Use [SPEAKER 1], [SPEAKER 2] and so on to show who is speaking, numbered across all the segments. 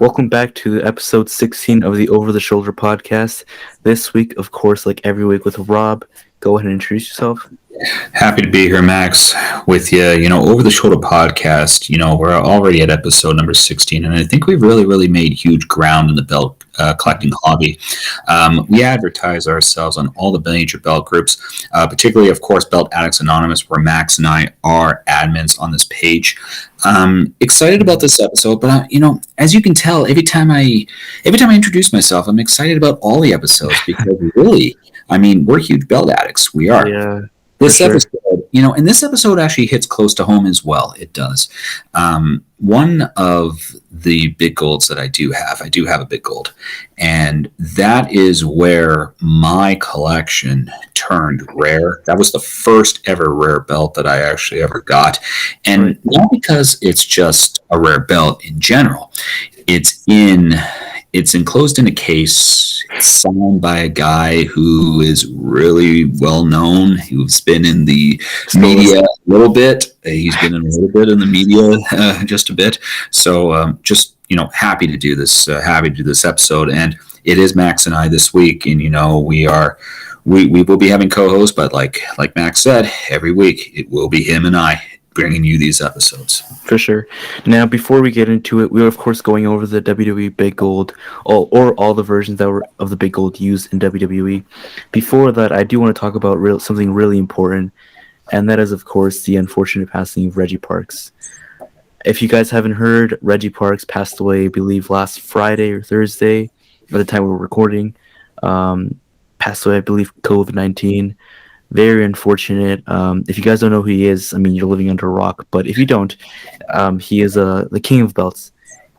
[SPEAKER 1] Welcome back to episode 16 of the Over the Shoulder podcast. This week, of course, like every week with Rob. Go ahead and introduce yourself.
[SPEAKER 2] Happy to be here, Max, with you. Over the shoulder podcast, we're already at episode number 16, and I think we've really made huge ground in the belt collecting hobby. We advertise ourselves on all the major belt groups, particularly, of course, Belt Addicts Anonymous, where Max and I are admins on this page. Excited about this episode, but as you can tell, every time I introduce myself, I'm excited about all the episodes because really, we're huge belt addicts. We are.
[SPEAKER 1] Yeah.
[SPEAKER 2] This episode, and this episode actually hits close to home as well. It does. One of the big golds that I do have a big gold, and that is where my collection turned rare. That was the first ever rare belt that I actually ever got, and not because it's just a rare belt in general. It's enclosed in a case, signed by a guy who is really well known, who's been in the media a little bit. He's been in a little bit in the media, just a bit. So happy to do this. Happy to do this episode, and it is Max and I this week. And we will be having co-hosts, but like Max said, every week it will be him and I bringing you these episodes.
[SPEAKER 1] For sure. Now, before we get into it, we are, of course, going over the WWE Big Gold, or all the versions that were of the Big Gold used in WWE. Before that, I do want to talk about something really important, and that is, of course, the unfortunate passing of Reggie Parks. If you guys haven't heard, Reggie Parks passed away, I believe, last Friday or Thursday, by the time we were recording. Passed away, I believe, COVID-19. Very unfortunate. If you guys don't know who he is, you're living under a rock. But if you don't, he is the king of belts.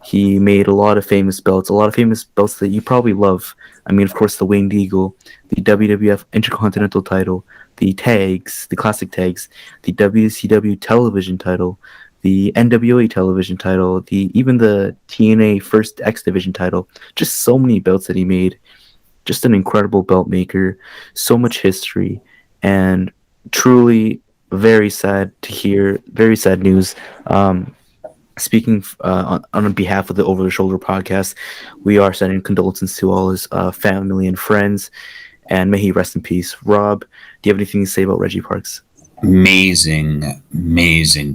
[SPEAKER 1] He made a lot of famous belts that you probably love. Of course, the Winged Eagle, the WWF Intercontinental title, the tags, the classic tags, the WCW television title, the NWA television title, even the TNA First X Division title. Just so many belts that he made. Just an incredible belt maker. So much history. And truly very sad to hear, very sad news. Speaking on behalf of the Over the Shoulder podcast, we are sending condolences to all his family and friends, and may he rest in peace. Rob, do you have anything to say about Reggie Parks?
[SPEAKER 2] Amazing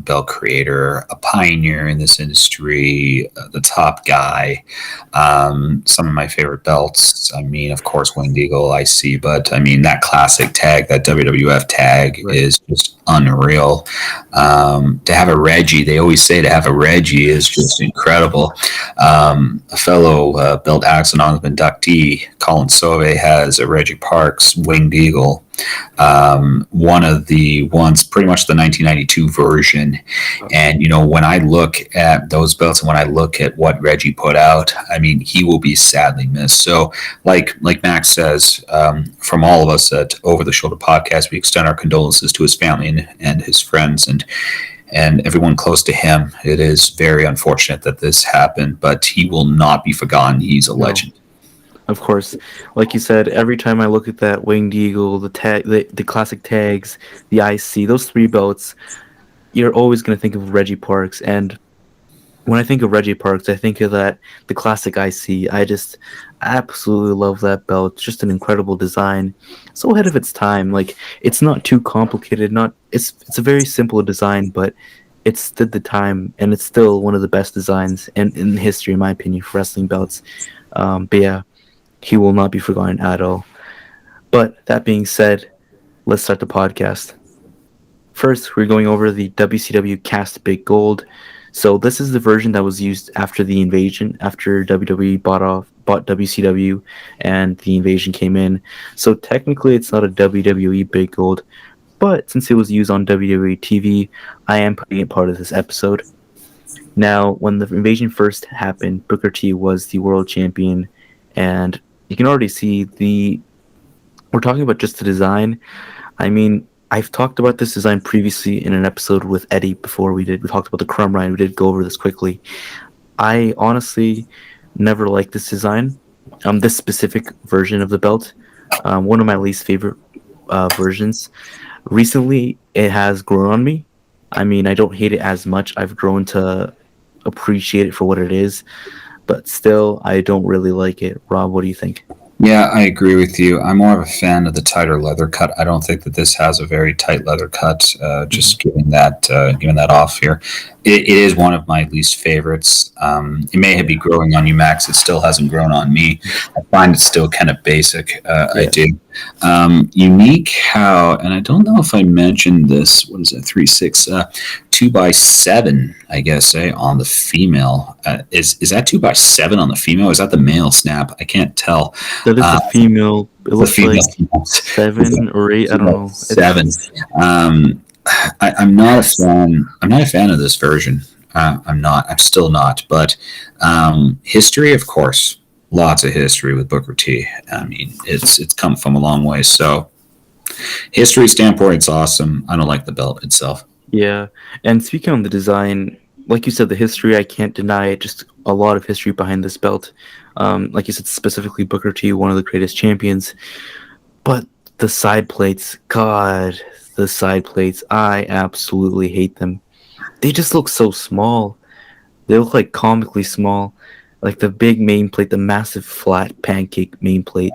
[SPEAKER 2] belt creator, a pioneer in this industry, the top guy. Some of my favorite belts, of course, Winged Eagle, IC, but that classic tag, that WWF tag is just unreal. To have a Reggie, they always say to have a Reggie is just incredible. A fellow Belt Addicts Anonymous inductee, Colin Sauve, has a Reggie Parks Winged Eagle. One of the ones, pretty much the 1992 version. And, when I look at those belts and when I look at what Reggie put out, he will be sadly missed. So like Max says, from all of us at Over the Shoulder podcast, we extend our condolences to his family and his friends and everyone close to him. It is very unfortunate that this happened, but he will not be forgotten. He's a legend.
[SPEAKER 1] Of course, like you said, every time I look at that Winged Eagle, the classic tags, the IC, those three belts, you're always going to think of Reggie Parks. And when I think of Reggie Parks, I think of the classic IC. I just absolutely love that belt. It's just an incredible design, so ahead of its time. Like, it's not too complicated. It's a very simple design, but it stood the time, and it's still one of the best designs in history, in my opinion, for wrestling belts. But yeah. He will not be forgotten at all. But that being said, let's start the podcast. First, we're going over the WCW Cast Big Gold. So this is the version that was used after the invasion, after WWE bought WCW and the invasion came in. So technically it's not a WWE Big Gold, but since it was used on WWE TV, I am putting it part of this episode. Now, when the invasion first happened, Booker T was the world champion, and you can already see we're talking about just the design. I've talked about this design previously in an episode with Eddie before we talked about the Crumb Ride. We did go over this quickly. I honestly never liked this design, this specific version of the belt. One of my least favorite versions. Recently, it has grown on me. I don't hate it as much. I've grown to appreciate it for what it is. but still, I don't really like it. Rob, what do you think?
[SPEAKER 2] Yeah, I agree with you. I'm more of a fan of the tighter leather cut. I don't think that this has a very tight leather cut.
[SPEAKER 1] Mhm.
[SPEAKER 2] Just giving that off here, it is one of my least favorites. It may be
[SPEAKER 1] Yeah,
[SPEAKER 2] growing on you, Max. It still hasn't grown on me. I find it still kind of basic. I
[SPEAKER 1] yeah.
[SPEAKER 2] do. Unique how, and I don't know if I mentioned this. What is it? 3/6, 2x7, I guess. On the female, is that 2x7 on the female? Is that the male snap? I can't tell.
[SPEAKER 1] That is
[SPEAKER 2] Uh,
[SPEAKER 1] the female. It
[SPEAKER 2] the
[SPEAKER 1] looks
[SPEAKER 2] female
[SPEAKER 1] like
[SPEAKER 2] snaps.
[SPEAKER 1] seven or eight. I don't know. It's
[SPEAKER 2] 2x7. Um, I'm not a fan. I'm not a fan of this version. I'm not. I'm still not. But history, of course, lots of history with Booker T. I mean, it's come from a long way. So history standpoint, it's awesome. I don't like the belt itself.
[SPEAKER 1] yeah. And speaking on the design, like you said, the history I can't deny it. Just a lot of history behind this belt. Like you said, specifically Booker T, one of the greatest champions. But the side plates, God, the side plates, I absolutely hate them. They just look so small. They look like comically small. Like the big main plate, the massive flat pancake main plate,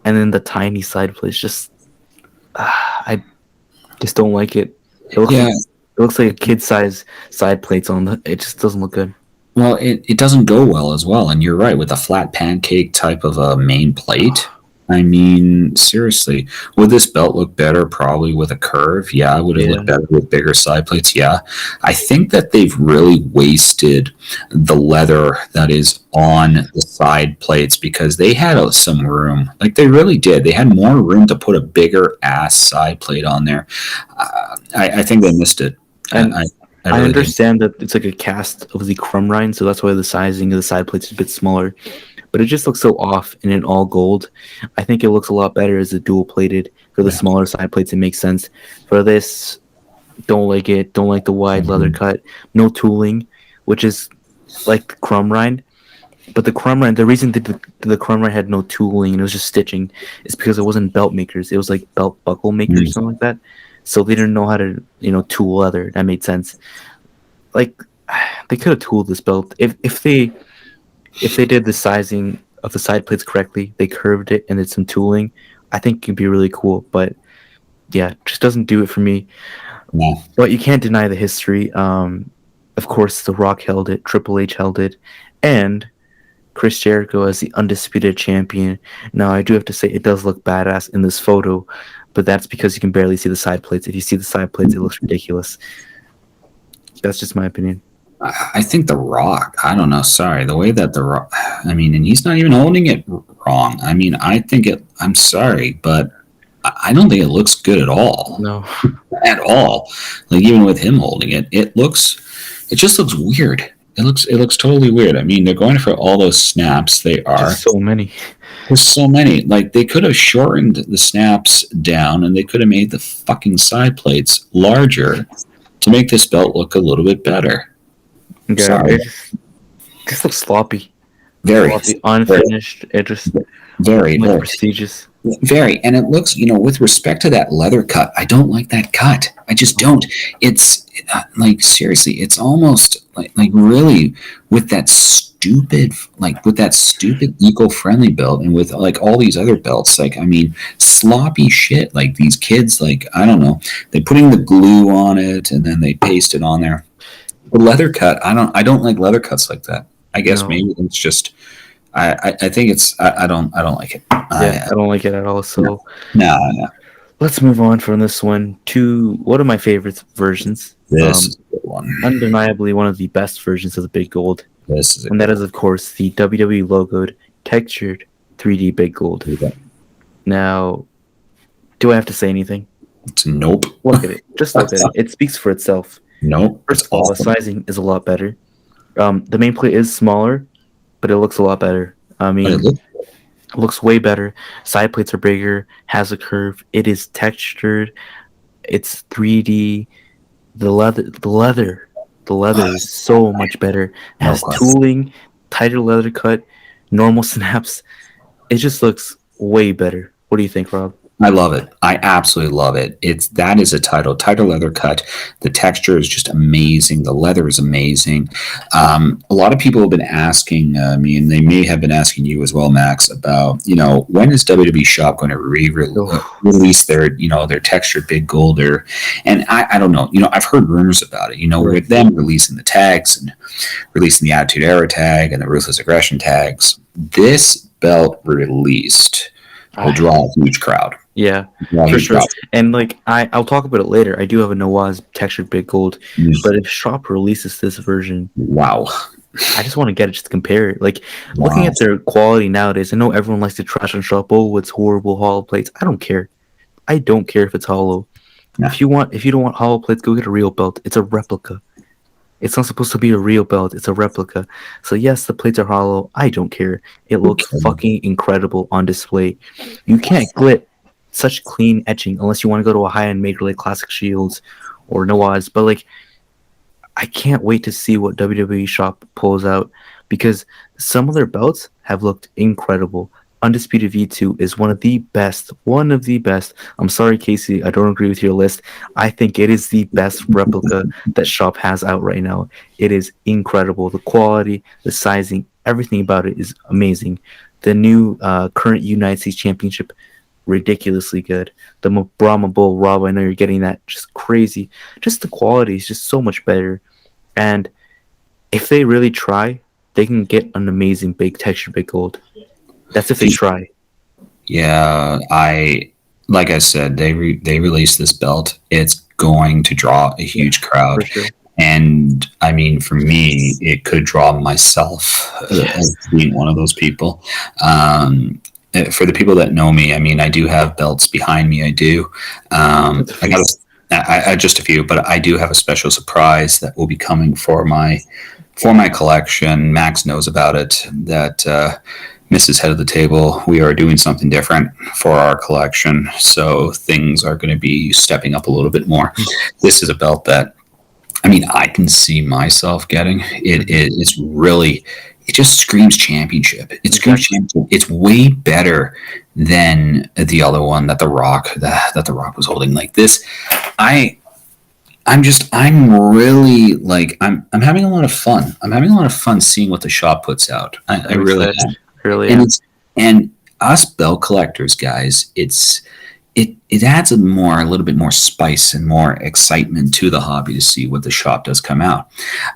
[SPEAKER 1] and then the tiny side plates. Just I just don't like it.
[SPEAKER 2] Yeah.
[SPEAKER 1] It looks like a kid size side plates on the. It just doesn't look good.
[SPEAKER 2] Well, it doesn't go well as well. And you're right, with a flat pancake type of a main plate. I mean, seriously, would this belt look better probably with a curve? Yeah. Would it look
[SPEAKER 1] Yeah,
[SPEAKER 2] better with bigger side plates? Yeah. I think that they've really wasted the leather that is on the side plates because they had some room. Like they really did. They had more room to put a bigger ass side plate on there. I think they missed it.
[SPEAKER 1] and
[SPEAKER 2] I
[SPEAKER 1] I
[SPEAKER 2] really think.
[SPEAKER 1] understand that it's like a cast of the crumb rind, so that's why the sizing of the side plates is a bit smaller. But it just looks so off in an all gold. I think it looks a lot better as a dual plated. For the
[SPEAKER 2] Yeah.
[SPEAKER 1] smaller side plates, it makes sense. For this, don't like it. Don't like the wide leather
[SPEAKER 2] Mhm.
[SPEAKER 1] cut. No tooling, which is like the crumb rind. But the crumb rind, the reason that the crumb rind had no tooling and it was just stitching is because it wasn't belt makers. It was like belt buckle makers, something like that. So they didn't know how to, tool leather. That made sense. Like they could have tooled this belt if they did the sizing of the side plates correctly. They curved it and did some tooling. I think it'd be really cool. But yeah, just doesn't do it for me.
[SPEAKER 2] No.
[SPEAKER 1] But you can't deny the history. Of course, The Rock held it, Triple H held it, and Chris Jericho as the undisputed champion. Now, I do have to say it does look badass in this photo, but that's because you can barely see the side plates. If you see the side plates, it looks ridiculous. That's just my opinion.
[SPEAKER 2] I think The Rock, I don't know, sorry, the way that The Rock, I mean, and he's not even holding it wrong. I mean, I'm sorry, but I don't think it looks good at all.
[SPEAKER 1] No,
[SPEAKER 2] At all. Like, even with him holding it, it just looks weird. It looks totally weird. I mean, they're going for all those snaps. They are.
[SPEAKER 1] just so many.
[SPEAKER 2] There's so many. Like, they could have shortened the snaps down and they could have made the fucking side plates larger to make this belt look a little bit better.
[SPEAKER 1] Yeah,
[SPEAKER 2] Sorry.
[SPEAKER 1] it just looks sloppy.
[SPEAKER 2] Very,
[SPEAKER 1] Sloppy,
[SPEAKER 2] very,
[SPEAKER 1] unfinished. It just
[SPEAKER 2] very,
[SPEAKER 1] like
[SPEAKER 2] very,
[SPEAKER 1] prestigious.
[SPEAKER 2] very. And it looks, with respect to that leather cut, I don't like that cut. I just don't. It's like, seriously, it's almost like really with that stupid eco-friendly belt and with like all these other belts, like, I mean, sloppy shit. Like these kids, like, I don't know, they're putting the glue on it and then they paste it on there. The leather cut, I don't like leather cuts like that. I guess
[SPEAKER 1] No,
[SPEAKER 2] maybe it's just I think it's I don't like it.
[SPEAKER 1] yeah, I don't like it at all.
[SPEAKER 2] No,
[SPEAKER 1] So
[SPEAKER 2] no, no.
[SPEAKER 1] let's move on from this one to one of my favorite versions.
[SPEAKER 2] This is a good one.
[SPEAKER 1] Undeniably one of the best versions of the Big Gold,
[SPEAKER 2] This is a
[SPEAKER 1] and that
[SPEAKER 2] good
[SPEAKER 1] is, of course, the WWE logoed, textured 3D Big Gold.
[SPEAKER 2] one.
[SPEAKER 1] Now, do I have to say anything?
[SPEAKER 2] It's nope.
[SPEAKER 1] Look at it. Just look at it. It speaks for itself.
[SPEAKER 2] Nope.
[SPEAKER 1] First
[SPEAKER 2] It's
[SPEAKER 1] of all, the
[SPEAKER 2] awesome.
[SPEAKER 1] sizing is a lot better. The main plate is smaller, but it looks a lot better. I
[SPEAKER 2] But it
[SPEAKER 1] mean,
[SPEAKER 2] looks
[SPEAKER 1] it looks way better. Side plates are bigger, has a curve. It is textured. It's 3D. The leather is so much better.
[SPEAKER 2] no
[SPEAKER 1] Has
[SPEAKER 2] question.
[SPEAKER 1] tooling, tighter leather cut, normal snaps. It just looks way better. What do you think, Rob?
[SPEAKER 2] I love it. I absolutely love it. That is a tighter leather cut. The texture is just amazing. The leather is amazing. A lot of people have been asking me, and they may have been asking you as well, Max, about when is WWE Shop going to
[SPEAKER 1] Oh,
[SPEAKER 2] release their their textured big gold, and I don't know. I've heard rumors about it.
[SPEAKER 1] right.
[SPEAKER 2] With them releasing the tags and releasing the Attitude Era tag and the Ruthless Aggression tags, this belt released will
[SPEAKER 1] I,
[SPEAKER 2] draw a huge crowd.
[SPEAKER 1] yeah,
[SPEAKER 2] Draw a
[SPEAKER 1] for
[SPEAKER 2] huge
[SPEAKER 1] sure.
[SPEAKER 2] crowd.
[SPEAKER 1] And like I'll talk about it later. I do have a Nawaz textured big gold,
[SPEAKER 2] Mm.
[SPEAKER 1] but if Shop releases this version,
[SPEAKER 2] Wow.
[SPEAKER 1] I just want to get it just to compare it. Like looking
[SPEAKER 2] Wow.
[SPEAKER 1] at their quality nowadays, I know everyone likes to trash on Shop. Oh, it's horrible hollow plates. I don't care. I don't care if it's hollow.
[SPEAKER 2] Yeah.
[SPEAKER 1] If you don't want hollow plates, go get a real belt. It's a replica. It's not supposed to be a real belt. It's a replica. So yes, the plates are hollow. I don't care. It looks
[SPEAKER 2] Okay.
[SPEAKER 1] fucking incredible on display. You can't get such clean etching unless you want to go to a high-end maker like Classic Shields or Nawaz. But like, I can't wait to see what WWE Shop pulls out because some of their belts have looked incredible. Undisputed V2 is one of the best. One of the best. I'm sorry, Casey, I don't agree with your list. I think it is the best replica that Shop has out right now. It is incredible. The quality, the sizing, everything about it is amazing. The new current United States Championship, ridiculously good. The Brahma Bull Rob, I know you're getting that, just crazy. Just the quality is just so much better. And if they really try, they can get an amazing big texture, big gold. That's if they try,
[SPEAKER 2] Yeah, like I said, they released this belt. It's going to draw a huge
[SPEAKER 1] for
[SPEAKER 2] crowd,
[SPEAKER 1] sure.
[SPEAKER 2] and I mean, for me, it could draw myself
[SPEAKER 1] Yes,
[SPEAKER 2] as being one of those people. For the people that know me, I mean, I do have belts behind me. I do.
[SPEAKER 1] that's a
[SPEAKER 2] I got
[SPEAKER 1] few.
[SPEAKER 2] just a few, but I do have a special surprise that will be coming for my collection. Max knows about it. That Mrs. Head of the Table, we are doing something different for our collection, so things are going to be stepping up a little bit more. This is a belt that I mean, I can see myself getting it.
[SPEAKER 1] Mhm.
[SPEAKER 2] It's really, it just screams championship. It screams
[SPEAKER 1] Exactly.
[SPEAKER 2] championship. It's way better than the other one that the Rock was holding. Like this, I I'm really like I'm having a lot of fun. I'm having a lot of fun seeing what the shop puts out. I
[SPEAKER 1] I'm
[SPEAKER 2] really
[SPEAKER 1] excited.
[SPEAKER 2] am.
[SPEAKER 1] Really
[SPEAKER 2] And
[SPEAKER 1] am.
[SPEAKER 2] it's and us bell collectors, guys, it adds a little bit more spice and more excitement to the hobby to see what the shop does come out.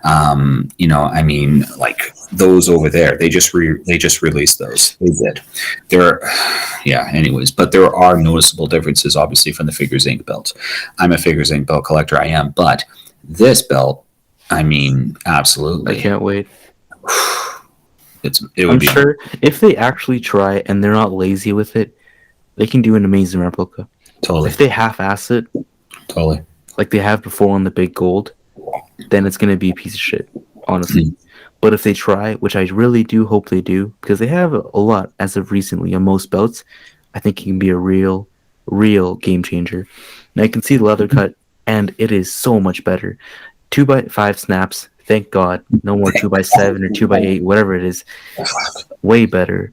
[SPEAKER 2] I mean, like those over there, they just released those. They did. There, yeah. Anyways, but there are noticeable differences, obviously, from the Figures Inc. belts. I'm a Figures Inc. belt collector. I am, but this belt, I mean,
[SPEAKER 1] I
[SPEAKER 2] absolutely,
[SPEAKER 1] can't wait.
[SPEAKER 2] it would
[SPEAKER 1] I'm
[SPEAKER 2] be
[SPEAKER 1] sure if they actually try and they're not lazy with it, they can do an amazing replica.
[SPEAKER 2] totally,
[SPEAKER 1] If they half-ass it,
[SPEAKER 2] totally.
[SPEAKER 1] like they have before on the big gold, then it's gonna be a piece of shit, honestly.
[SPEAKER 2] Mm.
[SPEAKER 1] But if they try, which I really do hope they do, because they have a lot as of recently on most belts, I think it can be a real game changer. And I can see the leather cut, and it is so much better. 2x5 snaps, thank God. No more 2x7 or 2x8, whatever it is. Way better.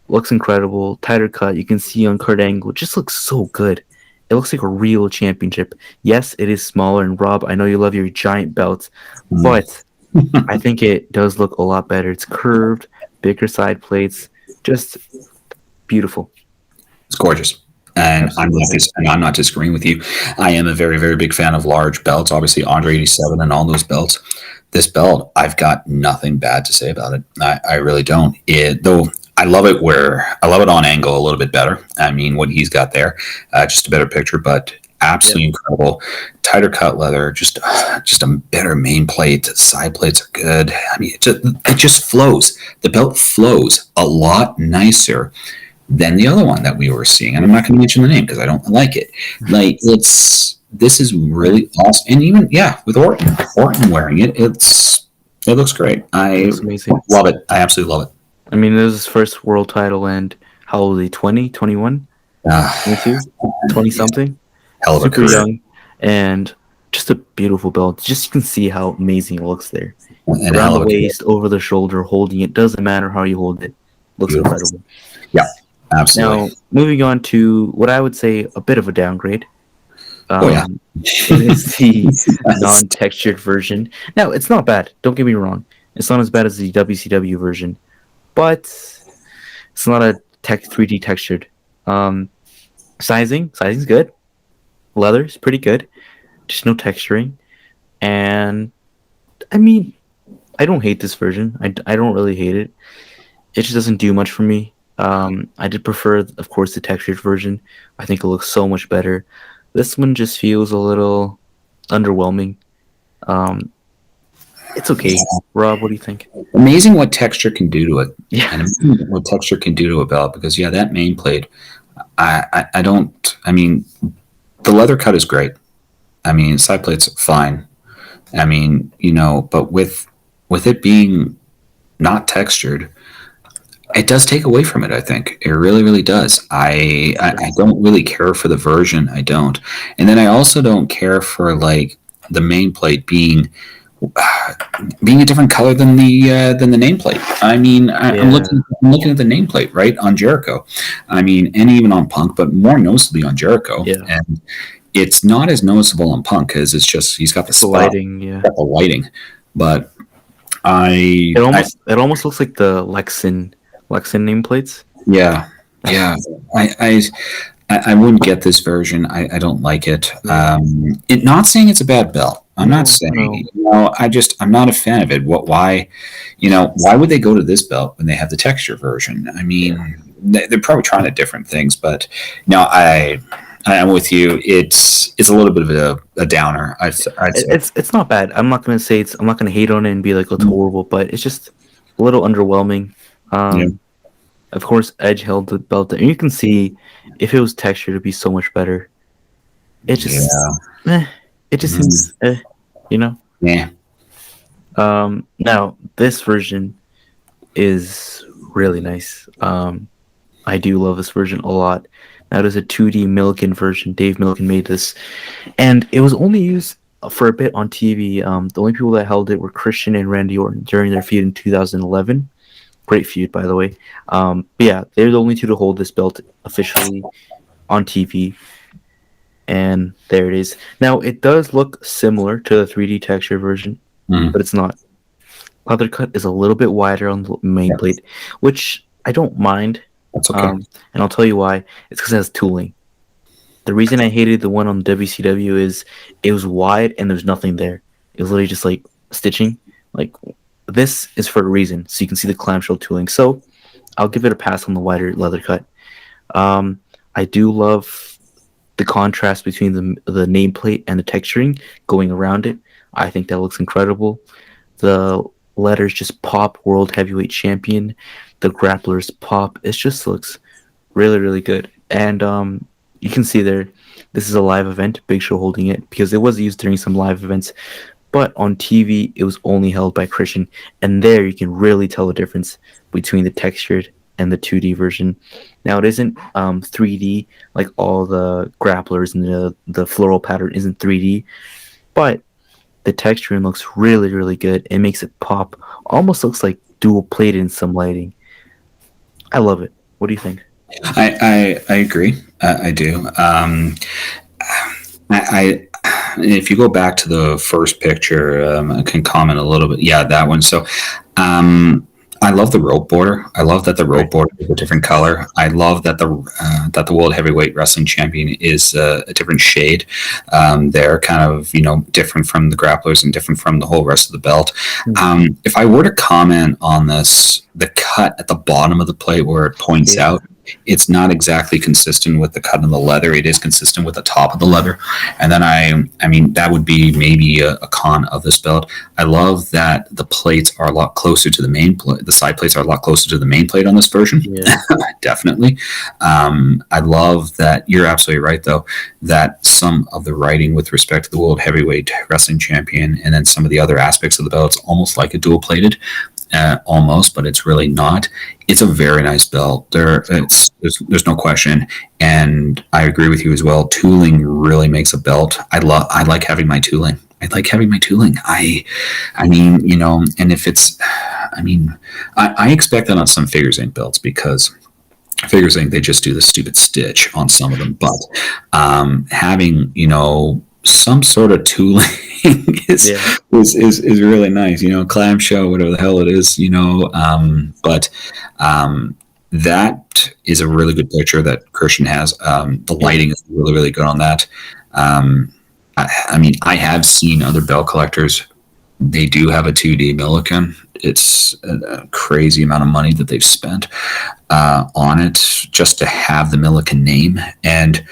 [SPEAKER 1] Looks incredible. Tighter cut. You can see on Kurt Angle. It just looks so good. It looks like a real championship. Yes, it is smaller. And Rob, I know you love your giant belts,
[SPEAKER 2] Mm.
[SPEAKER 1] but I think it does look a lot better. It's curved, bigger side plates, just beautiful.
[SPEAKER 2] It's gorgeous. And
[SPEAKER 1] Absolutely.
[SPEAKER 2] I'm not disagreeing with you. I am a very, very big fan of large belts. Obviously, Andre 87 and all those belts. This belt, I've got nothing bad to say about it. I really don't. Though I love it on angle a little bit better. I mean, what he's got there, just a better picture, but
[SPEAKER 1] Yep.
[SPEAKER 2] absolutely incredible. Tighter cut leather, just a better main plate. Side plates are good. I mean, it just flows. The belt flows a lot nicer than the other one that we were seeing. And I'm not going to mention the name because I don't like it. Like this is
[SPEAKER 1] Right.
[SPEAKER 2] really awesome. And even with Orton wearing it, it looks great.
[SPEAKER 1] It
[SPEAKER 2] I
[SPEAKER 1] looks amazing.
[SPEAKER 2] love it. I absolutely love it.
[SPEAKER 1] I mean, this is his first world title, and how old is he? 20, 21,
[SPEAKER 2] Uh,
[SPEAKER 1] 22, 20
[SPEAKER 2] yeah,
[SPEAKER 1] something?
[SPEAKER 2] hell of a
[SPEAKER 1] Super
[SPEAKER 2] career
[SPEAKER 1] young, and just a beautiful belt. Just you can see how amazing it looks there.
[SPEAKER 2] and a
[SPEAKER 1] Around
[SPEAKER 2] hell
[SPEAKER 1] the
[SPEAKER 2] of a career.
[SPEAKER 1] waist, over the shoulder, holding it. Doesn't matter how you hold it. Looks
[SPEAKER 2] Beautiful.
[SPEAKER 1] incredible.
[SPEAKER 2] Yeah. Absolutely.
[SPEAKER 1] Now, moving on to what I would say a bit of a downgrade.
[SPEAKER 2] Oh yeah.
[SPEAKER 1] Um, it is the
[SPEAKER 2] Yes.
[SPEAKER 1] non-textured version. Now, it's not bad. Don't get me wrong. It's not as bad as the WCW version, but it's not a tech 3D textured. Um, sizing's good. Leather's pretty good. Just no texturing. And I mean, I don't hate this version. I don't really hate it. It just doesn't do much for me. I did prefer, of course, the textured version. I think it looks so much better. This one just feels a little underwhelming. Um, it's okay. Rob, what do you think?
[SPEAKER 2] Amazing what texture can do to it,
[SPEAKER 1] Yeah,
[SPEAKER 2] and amazing what texture can do to a belt. Because yeah, that main plate, I don't. I mean, the leather cut is great. I mean, side plates fine. I mean, but with it being not textured, it does take away from it. I think it really, really does. I don't really care for the version. I don't, and then I also don't care for like the main plate being a different color than the nameplate. I mean,
[SPEAKER 1] yeah,
[SPEAKER 2] I'm looking at the nameplate right on Jericho. I mean, and even on Punk, but more noticeably on Jericho.
[SPEAKER 1] yeah.
[SPEAKER 2] And it's not as noticeable on Punk because it's just he's got the
[SPEAKER 1] It's the
[SPEAKER 2] spot,
[SPEAKER 1] lighting. Yeah,
[SPEAKER 2] got the lighting. But I, I
[SPEAKER 1] it almost looks like the Lexin nameplates.
[SPEAKER 2] yeah, yeah. I, I I wouldn't get this version. I don't like it.
[SPEAKER 1] Yeah.
[SPEAKER 2] It not saying it's a bad belt. I'm not
[SPEAKER 1] No,
[SPEAKER 2] saying.
[SPEAKER 1] no.
[SPEAKER 2] I'm not a fan of it. Why? Why would they go to this belt when they have the texture version? I
[SPEAKER 1] Yeah.
[SPEAKER 2] mean, they're probably trying to different things, but no, I'm with you. It's a little bit of a downer. I'd say.
[SPEAKER 1] It's not bad. I'm not gonna hate on it and be like it's horrible, but it's just a little underwhelming.
[SPEAKER 2] Yeah,
[SPEAKER 1] Um, of course, Edge held the belt, and you can see if it was textured, it'd be so much better. It just,
[SPEAKER 2] yeah,
[SPEAKER 1] eh, it just
[SPEAKER 2] mm,
[SPEAKER 1] seems, you know.
[SPEAKER 2] yeah.
[SPEAKER 1] Now this version is really nice. I do love this version a lot. Now there's a 2D Milliken version. Dave Milliken made this, and it was only used for a bit on TV. The only people that held it were Christian and Randy Orton during their feud in 2011. Great feud, by the way. But yeah, they're the only two to hold this belt officially on TV, and there it is. Now it does look similar to the 3D texture version,
[SPEAKER 2] Mm,
[SPEAKER 1] but it's not. Leather cut is a little bit wider on the main
[SPEAKER 2] yeah,
[SPEAKER 1] plate, which I don't mind.
[SPEAKER 2] that's okay.
[SPEAKER 1] And I'll tell you why. It's because it has tooling. The reason I hated the one on the WCW is it was wide and there's nothing there. It was literally just like stitching. Like this is for a reason, so you can see the clamshell tooling. So I'll give it a pass on the wider leather cut. I do love the contrast between the nameplate and the texturing going around it. I think that looks incredible. The letters just pop World Heavyweight Champion. The grapplers pop. It just looks really, really good. And you can see there, this is a live event, Big Show holding it, because it was used during some live events. But on TV, it was only held by Christian. And there you can really tell the difference between the textured and the 2D version. Now, it isn't 3D, like all the grapplers and the floral pattern isn't 3D, but the texturing looks really, really good. It makes it pop. Almost looks like dual plated in some lighting. I love it. What do you think?
[SPEAKER 2] I agree. I do. If you go back to the first picture, I can comment a little bit. Yeah, that one. So, I love the rope border. I love that the rope
[SPEAKER 1] Right.
[SPEAKER 2] border is a different color. I love that the World Heavyweight Wrestling Champion is a different shade. They're kind of different from the grapplers and different from the whole rest of the belt.
[SPEAKER 1] Hmm.
[SPEAKER 2] If I were to comment on this, the cut at the bottom of the plate where it points
[SPEAKER 1] Yeah.
[SPEAKER 2] out, it's not exactly consistent with the cut of the leather. It is consistent with the top of the leather, and then I mean that would be maybe a con of this belt. I love that the plates are a lot closer to the main plate. The side plates are a lot closer to the main plate on this version.
[SPEAKER 1] Yeah.
[SPEAKER 2] Definitely. I love that. You're absolutely right, though, that some of the writing with respect to the World Heavyweight Wrestling Champion and then some of the other aspects of the belt, it's almost like a dual plated. Almost, but it's really not. It's a very nice belt. There's no question, and I agree with you as well. Tooling really makes a belt. I like having my tooling. I like having my tooling. I mean, and if it's, I mean, I expect that on some figures inc belts because figure saying they just do the stupid stitch on some of them, but having some sort of tooling is,
[SPEAKER 1] Yeah,
[SPEAKER 2] is really nice. Clamshell, whatever the hell it is. But that is a really good picture that Christian has. The
[SPEAKER 1] yeah.
[SPEAKER 2] lighting is really really good on that. I mean, I have seen other bell collectors. They do have a 2D Milliken. It's a crazy amount of money that they've spent on it just to have the Milliken name, and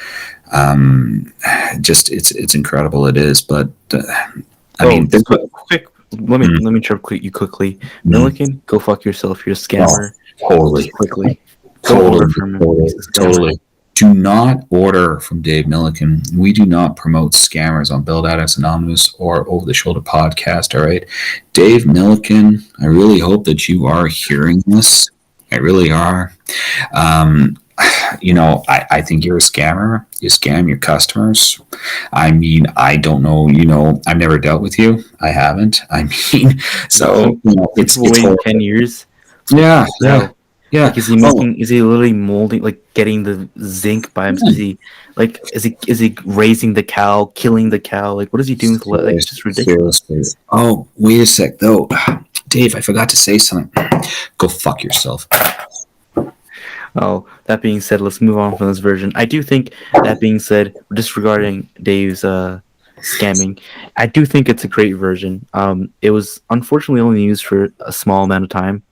[SPEAKER 2] just it's incredible. It is, but I
[SPEAKER 1] Oh,
[SPEAKER 2] mean, there's
[SPEAKER 1] quick. Let me interrupt you quickly.
[SPEAKER 2] mm,
[SPEAKER 1] Milliken, go fuck yourself. You're a
[SPEAKER 2] oh,
[SPEAKER 1] scammer. Just
[SPEAKER 2] totally,
[SPEAKER 1] quickly, don't order
[SPEAKER 2] totally,
[SPEAKER 1] from him.
[SPEAKER 2] totally,
[SPEAKER 1] He's a scammer.
[SPEAKER 2] totally. Do not order from Dave Milliken. We do not promote scammers on Build Addicts Anonymous or Over the Shoulder podcast. All right, Dave Milliken. I really hope that you are hearing this. I really are. Um, I think you're a scammer. You scam your customers. I mean, I don't know. I've never dealt with you. I haven't. I mean,
[SPEAKER 1] No,
[SPEAKER 2] so
[SPEAKER 1] some people
[SPEAKER 2] it's
[SPEAKER 1] waiting
[SPEAKER 2] horrible.
[SPEAKER 1] 10 years for
[SPEAKER 2] Yeah,
[SPEAKER 1] fucking
[SPEAKER 2] yeah,
[SPEAKER 1] bell.
[SPEAKER 2] yeah.
[SPEAKER 1] Like, is he
[SPEAKER 2] Oh,
[SPEAKER 1] making? Is he literally molding? Like, getting the zinc by him? Is
[SPEAKER 2] yeah.
[SPEAKER 1] he like? Is he raising the cow, killing the cow? Like, what is he doing with like? It's
[SPEAKER 2] Seriously,
[SPEAKER 1] just ridiculous.
[SPEAKER 2] seriously. Oh, wait a sec, though. Dave, I forgot to say something. Go fuck yourself.
[SPEAKER 1] Oh, that being said, let's move on from this version. I do think that being said, disregarding Dave's scamming, I do think it's a great version. It was unfortunately only used for a small amount of time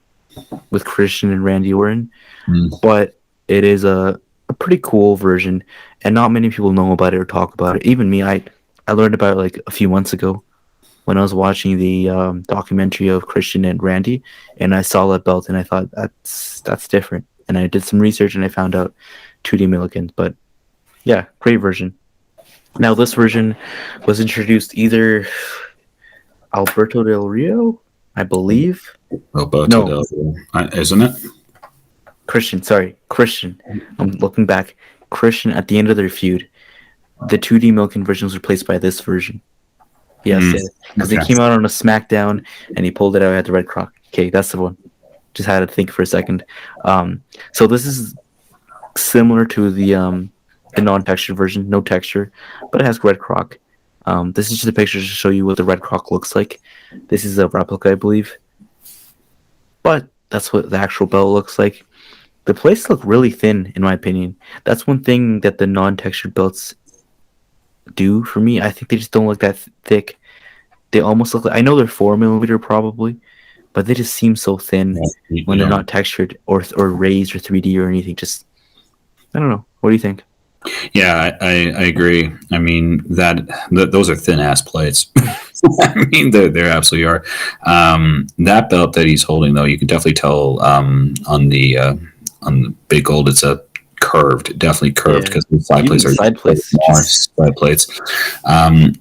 [SPEAKER 1] with Christian and Randy Orton,
[SPEAKER 2] Mm,
[SPEAKER 1] but it is a pretty cool version, and not many people know about it or talk about it. Even me, I learned about it like a few months ago when I was watching the documentary of Christian and Randy, and I saw that belt, and I thought that's different. And I did some research, and I found out 2D Millikins. But yeah, great version. Now this version was introduced either Alberto Del Rio, I believe.
[SPEAKER 2] Roberto
[SPEAKER 1] No,
[SPEAKER 2] Del Rio, isn't it?
[SPEAKER 1] Christian. Sorry, Christian. I'm looking back. Christian at the end of their feud, the 2D Milken version was replaced by this version. Yes,
[SPEAKER 2] Mm,
[SPEAKER 1] yeah, because they
[SPEAKER 2] okay.
[SPEAKER 1] came out on a SmackDown and he pulled it out at the Red Croc. Okay, that's the one. Just had to think for a second. So this is similar to the non-textured version, no texture, but it has Red Croc. This is just a picture to show you what the Red Croc looks like. This is a replica, I believe, but that's what the actual belt looks like. The plates look really thin, in my opinion. That's one thing that the non-textured belts do for me. I think they just don't look that thick. They almost look like, I know they're 4 millimeter probably, but they just seem so thin
[SPEAKER 2] Yeah,
[SPEAKER 1] when they're not textured or raised or 3D or anything. Just I don't know. What do you think?
[SPEAKER 2] yeah, I agree. I mean those are thin ass plates. I mean they absolutely are. That belt that he's holding though, you can definitely tell on the big gold it's a curved, definitely curved
[SPEAKER 1] Yeah,
[SPEAKER 2] because the side
[SPEAKER 1] even
[SPEAKER 2] plates
[SPEAKER 1] the
[SPEAKER 2] are
[SPEAKER 1] side
[SPEAKER 2] very
[SPEAKER 1] plates
[SPEAKER 2] small
[SPEAKER 1] just
[SPEAKER 2] side plates.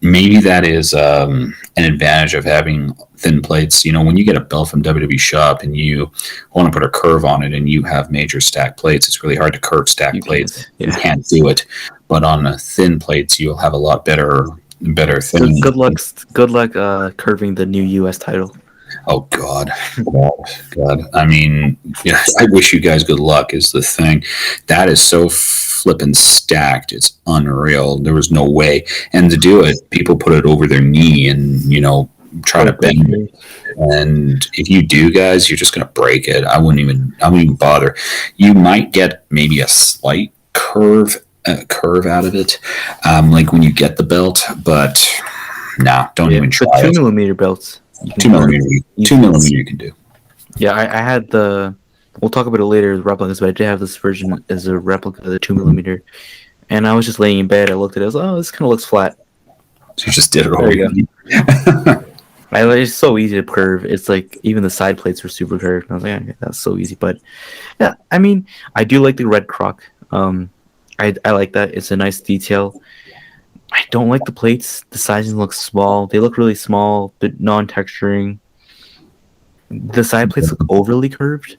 [SPEAKER 2] Maybe that is an advantage of having thin plates. When you get a belt from WWE Shop and you want to put a curve on it and you have major stack plates, it's really hard to curve stack
[SPEAKER 1] you
[SPEAKER 2] plates.
[SPEAKER 1] can't.
[SPEAKER 2] You
[SPEAKER 1] Yeah.
[SPEAKER 2] can't do it. But on thin plates, you'll have a lot better
[SPEAKER 1] Good
[SPEAKER 2] thinning.
[SPEAKER 1] good luck. Good luck curving the new U.S. title.
[SPEAKER 2] Oh God, God, God. I mean, yeah, I wish you guys good luck. Is the thing that is so flippin' stacked? It's unreal. There was no way, and to do it, people put it over their knee and try
[SPEAKER 1] Oh,
[SPEAKER 2] to
[SPEAKER 1] good
[SPEAKER 2] bend it.
[SPEAKER 1] grief.
[SPEAKER 2] And if you do, guys, you're just gonna break it. I wouldn't even bother. You might get maybe a slight curve out of it, like when you get the belt, but nah, don't
[SPEAKER 1] Yeah,
[SPEAKER 2] even
[SPEAKER 1] the
[SPEAKER 2] try
[SPEAKER 1] two
[SPEAKER 2] it.
[SPEAKER 1] millimeter belts you can
[SPEAKER 2] Two
[SPEAKER 1] curve
[SPEAKER 2] millimeter, two
[SPEAKER 1] easily.
[SPEAKER 2] millimeter, you can do.
[SPEAKER 1] Yeah, I had the. We'll talk about it later. The replicas, but I did have this version as a replica of the 2 millimeter, and I was just laying in bed. I looked at it. I was like, oh, this kind of looks flat.
[SPEAKER 2] So you just did it
[SPEAKER 1] There
[SPEAKER 2] over
[SPEAKER 1] you
[SPEAKER 2] your
[SPEAKER 1] go.
[SPEAKER 2] knee.
[SPEAKER 1] It's so easy to curve. It's like even the side plates were super curved. And I was like, okay, that's so easy. But yeah, I mean, I do like the red croc. I like that. It's a nice detail. I don't like the plates. The sizing looks small. They look really small, but non-texturing. The side plates look overly curved.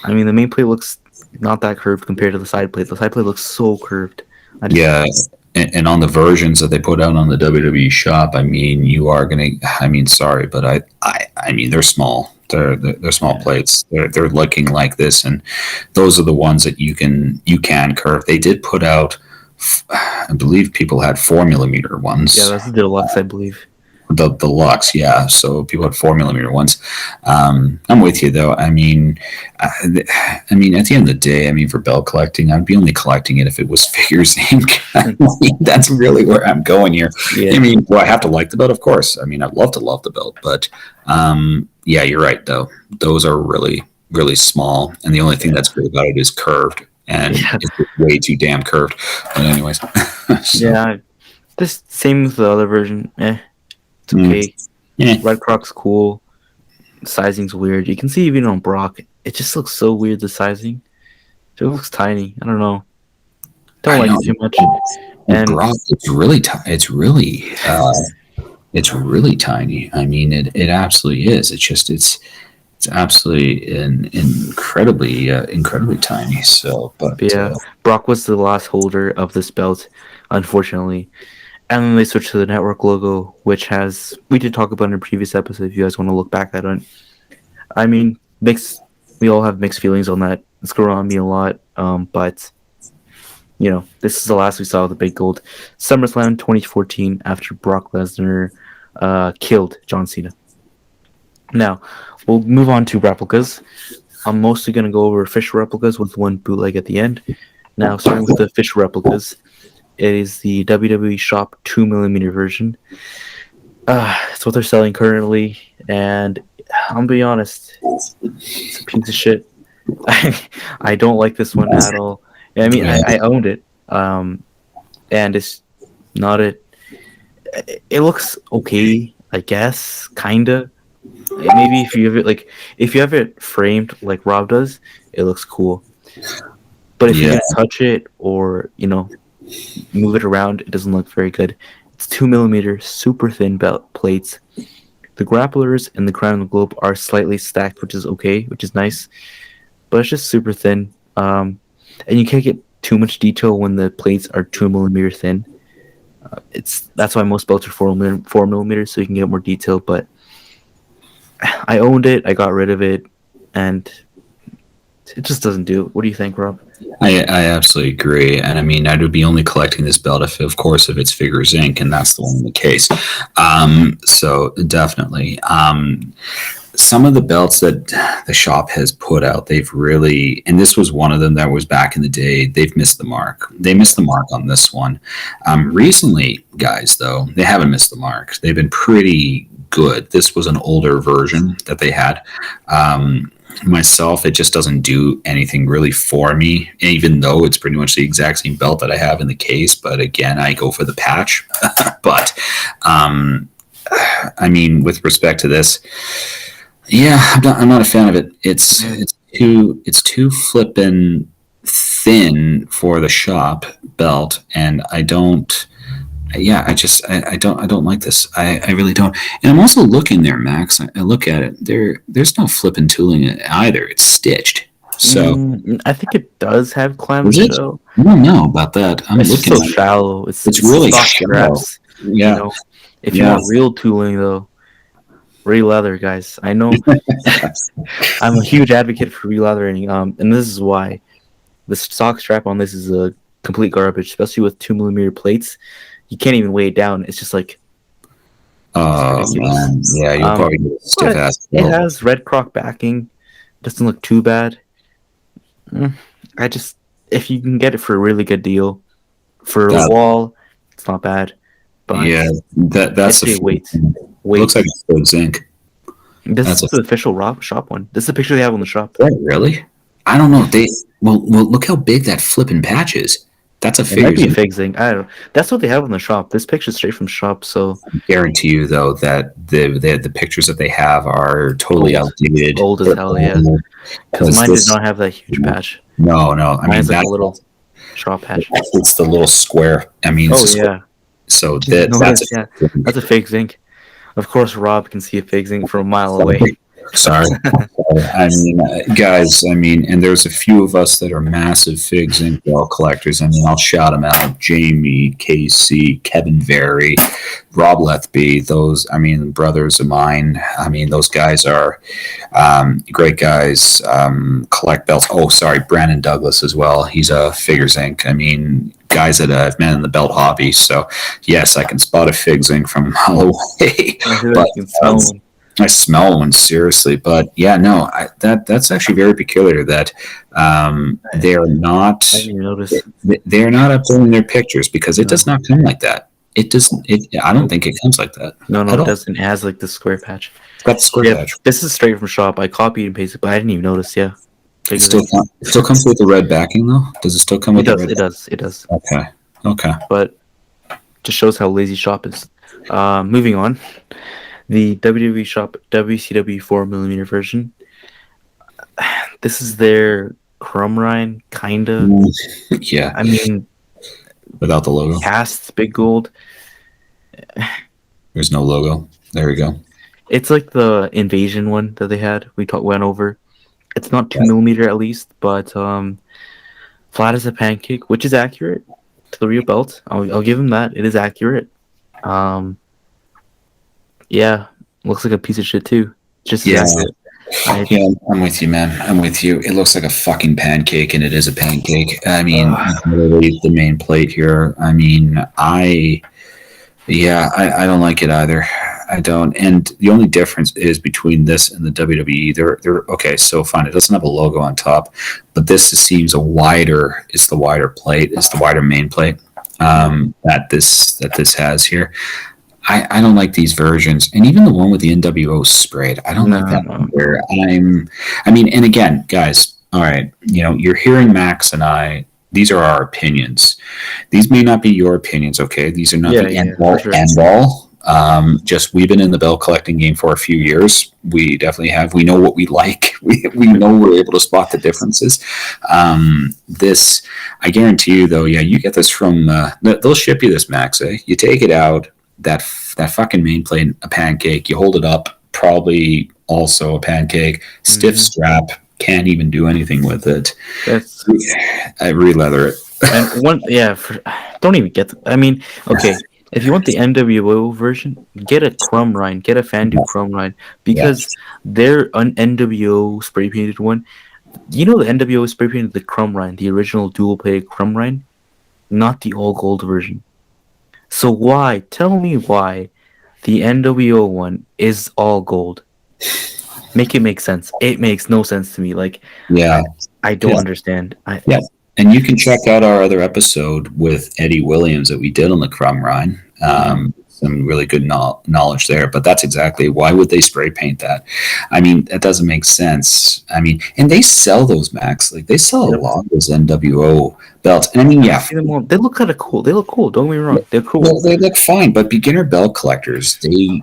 [SPEAKER 1] I mean, the main plate looks not that curved compared to the side plate. The side plate looks so curved. I just
[SPEAKER 2] Yeah, and on the versions that they put out on the WWE shop, I mean, you are gonna. I mean, sorry, but I mean, they're small. They're small
[SPEAKER 1] Yeah.
[SPEAKER 2] plates. They're looking like this, and those are the ones that you can curve. They did put out. I believe people had 4 millimeter
[SPEAKER 1] Yeah,
[SPEAKER 2] ones.
[SPEAKER 1] that's the deluxe, I believe.
[SPEAKER 2] The Lux, yeah. So people had 4 millimeter ones. I'm with you though. I mean, at the end of the day, I mean, for belt collecting, I'd be only collecting it if it was figures ink. I mean, that's really where I'm going here. I
[SPEAKER 1] Yeah.
[SPEAKER 2] mean, do I have to like the belt? Of course. I mean, I'd love to love the belt, but yeah, you're right though. Those are really really small, and the only thing
[SPEAKER 1] Yeah.
[SPEAKER 2] that's great about it is curved, and
[SPEAKER 1] Yeah.
[SPEAKER 2] it's way too damn curved. But anyways, so
[SPEAKER 1] Yeah. This same with the other version. It's
[SPEAKER 2] mm,
[SPEAKER 1] okay.
[SPEAKER 2] yeah.
[SPEAKER 1] Red Croc's cool. Sizing's weird. You can see even on Brock, it just looks so weird. The sizing, it looks tiny. I don't know. Don't
[SPEAKER 2] I
[SPEAKER 1] like
[SPEAKER 2] know.
[SPEAKER 1] it too much. And
[SPEAKER 2] Brock, it's really it's really tiny. I mean, it absolutely is. It's absolutely incredibly tiny. So,
[SPEAKER 1] but
[SPEAKER 2] but
[SPEAKER 1] yeah, Brock was the last holder of this belt, unfortunately. And then they switched to the network logo, which has we did talk about in a previous episode. If you guys want to look back at it, I mean, mixed. We all have mixed feelings on that. It's grown on me a lot. But this is the last we saw of the Big Gold. SummerSlam 2014 after Brock Lesnar killed John Cena. Now, we'll move on to replicas. I'm mostly going to go over official replicas with one bootleg at the end. Now, starting with the official replicas, it is the WWE Shop 2 millimeter version. It's what they're selling currently, and I'll be honest, it's a piece of shit. I don't like this one at all. I mean,
[SPEAKER 2] yeah,
[SPEAKER 1] I owned it, and it's not a. It looks okay, I guess, kinda. Maybe if you have it framed like Rob does, it looks cool. But if you're
[SPEAKER 2] yeah,
[SPEAKER 1] gonna touch it or move it around, it doesn't look very good. It's 2 millimeter, super thin belt plates. The grapplers and the crown and the globe are slightly stacked, which is okay, which is nice, but it's just super thin. And you can't get too much detail when the plates are 2 millimeter thin. That's why most belts are 4 millimeters, so you can get more detail. But I owned it, I got rid of it, and it just doesn't do it. What do you think, Rob?
[SPEAKER 2] I absolutely agree. And I mean, I would be only collecting this belt if, of course, if it's Figures Inc., and that's the one in the case. So definitely. Some of the belts that the shop has put out, they've really, and this was one of them that was back in the day, they've missed the mark. They missed the mark on this one. Recently, guys, though, they haven't missed the mark. They've been pretty good. This was an older version that they had. Myself, it just doesn't do anything really for me, even though it's pretty much the exact same belt that I have in the case. But again, I go for the patch. But I mean, with respect to this, yeah, I'm not a fan of it. It's too flippin' thin for the shop belt, and I don't. Yeah, I don't like this. I really don't. And I'm also looking there, Max. I look at it. There's no flipping tooling in it either. It's stitched. So
[SPEAKER 1] I think it does have
[SPEAKER 2] is
[SPEAKER 1] clamps
[SPEAKER 2] it?
[SPEAKER 1] though.
[SPEAKER 2] I don't know about that. I'm
[SPEAKER 1] It's just
[SPEAKER 2] looking
[SPEAKER 1] so
[SPEAKER 2] at it.
[SPEAKER 1] shallow. It's
[SPEAKER 2] It's
[SPEAKER 1] it's
[SPEAKER 2] really
[SPEAKER 1] stock
[SPEAKER 2] shallow.
[SPEAKER 1] straps. You
[SPEAKER 2] Yeah,
[SPEAKER 1] know, if you
[SPEAKER 2] yeah.
[SPEAKER 1] want real tooling though, real leather, guys. I know I'm a huge advocate for real leathering. And this is why the stock strap on this is a complete garbage, especially with 2 millimeter plates. You can't even weigh it down. It's just like it's
[SPEAKER 2] Oh
[SPEAKER 1] ridiculous.
[SPEAKER 2] man, yeah. You'll
[SPEAKER 1] Um,
[SPEAKER 2] probably get a stiff
[SPEAKER 1] but
[SPEAKER 2] ass
[SPEAKER 1] it
[SPEAKER 2] belt.
[SPEAKER 1] has red croc backing. Doesn't look too bad. Mm, I just if you can get it for a really good deal for a
[SPEAKER 2] That,
[SPEAKER 1] wall, it's not bad. But
[SPEAKER 2] yeah,
[SPEAKER 1] I'd
[SPEAKER 2] that's the.
[SPEAKER 1] say wait,
[SPEAKER 2] It looks
[SPEAKER 1] wait.
[SPEAKER 2] like it's gold zinc.
[SPEAKER 1] This
[SPEAKER 2] That's
[SPEAKER 1] is
[SPEAKER 2] a
[SPEAKER 1] the official shop one. This is the picture they have on the shop.
[SPEAKER 2] Right, really? I don't know.
[SPEAKER 1] Yeah,
[SPEAKER 2] Well, look how big that flipping patch is. That's a
[SPEAKER 1] it might
[SPEAKER 2] figures.
[SPEAKER 1] be a fake zinc. I don't know. That's what they have on the shop. This picture's straight from shop, so
[SPEAKER 2] Guarantee you though that the pictures that they have are totally
[SPEAKER 1] old,
[SPEAKER 2] outdated.
[SPEAKER 1] old as hell. Yeah, because
[SPEAKER 2] Because
[SPEAKER 1] mine did
[SPEAKER 2] this,
[SPEAKER 1] not have that huge patch.
[SPEAKER 2] no. I
[SPEAKER 1] Mine
[SPEAKER 2] mean
[SPEAKER 1] has like a
[SPEAKER 2] that
[SPEAKER 1] little shop patch.
[SPEAKER 2] it's the little square. I mean, it's
[SPEAKER 1] Oh
[SPEAKER 2] a square.
[SPEAKER 1] yeah,
[SPEAKER 2] So
[SPEAKER 1] just
[SPEAKER 2] that's
[SPEAKER 1] notice. Yeah, that's a fake zinc. Of course, Rob can see a fake zinc from a mile away.
[SPEAKER 2] Sorry. I mean, guys, I mean, and there's a few of us that are massive Figs and Bell collectors. I mean, I'll shout them out: Jamie, Casey, Kevin Very, Rob Lethby. Those, I mean, brothers of mine. I mean, those guys are great guys. Collect belts. Oh, sorry, Brandon Douglas as well. He's a Figures Inc. I mean, guys that I've met in the belt hobby. So, yes, I can spot a Figs Inc. from a mile away.
[SPEAKER 1] I feel like
[SPEAKER 2] But
[SPEAKER 1] you can smell one.
[SPEAKER 2] I smell one seriously, but yeah, no, that's actually very peculiar that they are not
[SPEAKER 1] I didn't even notice.
[SPEAKER 2] they are not uploading their pictures because it
[SPEAKER 1] No,
[SPEAKER 2] does not come like that. It doesn't. I don't think it comes like that
[SPEAKER 1] no,
[SPEAKER 2] at
[SPEAKER 1] it
[SPEAKER 2] all.
[SPEAKER 1] doesn't. It has like the square patch.
[SPEAKER 2] It's got the square
[SPEAKER 1] Yeah,
[SPEAKER 2] patch.
[SPEAKER 1] this is straight from shop. I copied and pasted, but I didn't even notice. Yeah,
[SPEAKER 2] It still comes with the red backing though. Does it still come
[SPEAKER 1] it
[SPEAKER 2] with the
[SPEAKER 1] does.
[SPEAKER 2] red?
[SPEAKER 1] It does. It does.
[SPEAKER 2] Okay. Okay.
[SPEAKER 1] But just shows how lazy shop is. Moving on, the WWE shop WCW 4mm version. This is their Chrome Rhine, kinda.
[SPEAKER 2] Yeah.
[SPEAKER 1] I mean,
[SPEAKER 2] Without the logo,
[SPEAKER 1] cast big gold.
[SPEAKER 2] there's no logo. There we go.
[SPEAKER 1] It's like the Invasion one that they had. Went over. It's not 2mm at least, but flat as a pancake, which is accurate to the real belt. I'll give him that. It is accurate. Yeah, looks like a piece of shit too. Just as
[SPEAKER 2] Yeah.
[SPEAKER 1] accurate.
[SPEAKER 2] Yeah, I'm with you, man. I'm with you. It looks like a fucking pancake, and it is a pancake. I mean, literally the main plate here. I mean, I don't like it either. I don't. And the only difference is between this and the WWE. They're okay. So fine. It doesn't have a logo on top, but this seems a wider. It's the wider plate. It's the wider main plate that this has here. I don't like these versions, and even the one with the NWO sprayed. I don't like that
[SPEAKER 1] No.
[SPEAKER 2] either. I mean, and again, guys, all right, you're hearing Max and I. These are our opinions. These may not be your opinions, okay? These are not the end all,
[SPEAKER 1] sure.
[SPEAKER 2] end all. Just we've been in the bell collecting game for a few years. We definitely have. We know what we like. We know we're able to spot the differences. This, I guarantee you, though. Yeah, you get this from. They'll ship you this, Max. You take it out. That fucking main plate, a pancake. You hold it up, probably also a pancake. Stiff strap. Can't even do anything with it.
[SPEAKER 1] That's
[SPEAKER 2] I re-leather it.
[SPEAKER 1] and one. Yeah, don't even get. I mean, okay. If you want the NWO version, get a Crumb Rind, get a Fandu Crumb Rind, because their NWO spray painted one. You know the NWO spray painted the Crumb Rind, the original dual plated Crumb Rind, not the all gold version. So why? Tell me why the NWO one is all gold. Make it make sense. It makes no sense to me. Like,
[SPEAKER 2] Yeah,
[SPEAKER 1] I don't understand.
[SPEAKER 2] yeah. And you can check out our other episode with Eddie Williams that we did on the Crumb Rind. Some really good knowledge there. But that's exactly why would they spray paint that? I mean, that doesn't make sense. I mean, and they sell those, Max. Like they sell a lot of those NWO belts. And I mean, yeah,
[SPEAKER 1] They look kind of cool. They look cool. Don't get me wrong. They're cool.
[SPEAKER 2] well, they look fine. But beginner belt collectors, they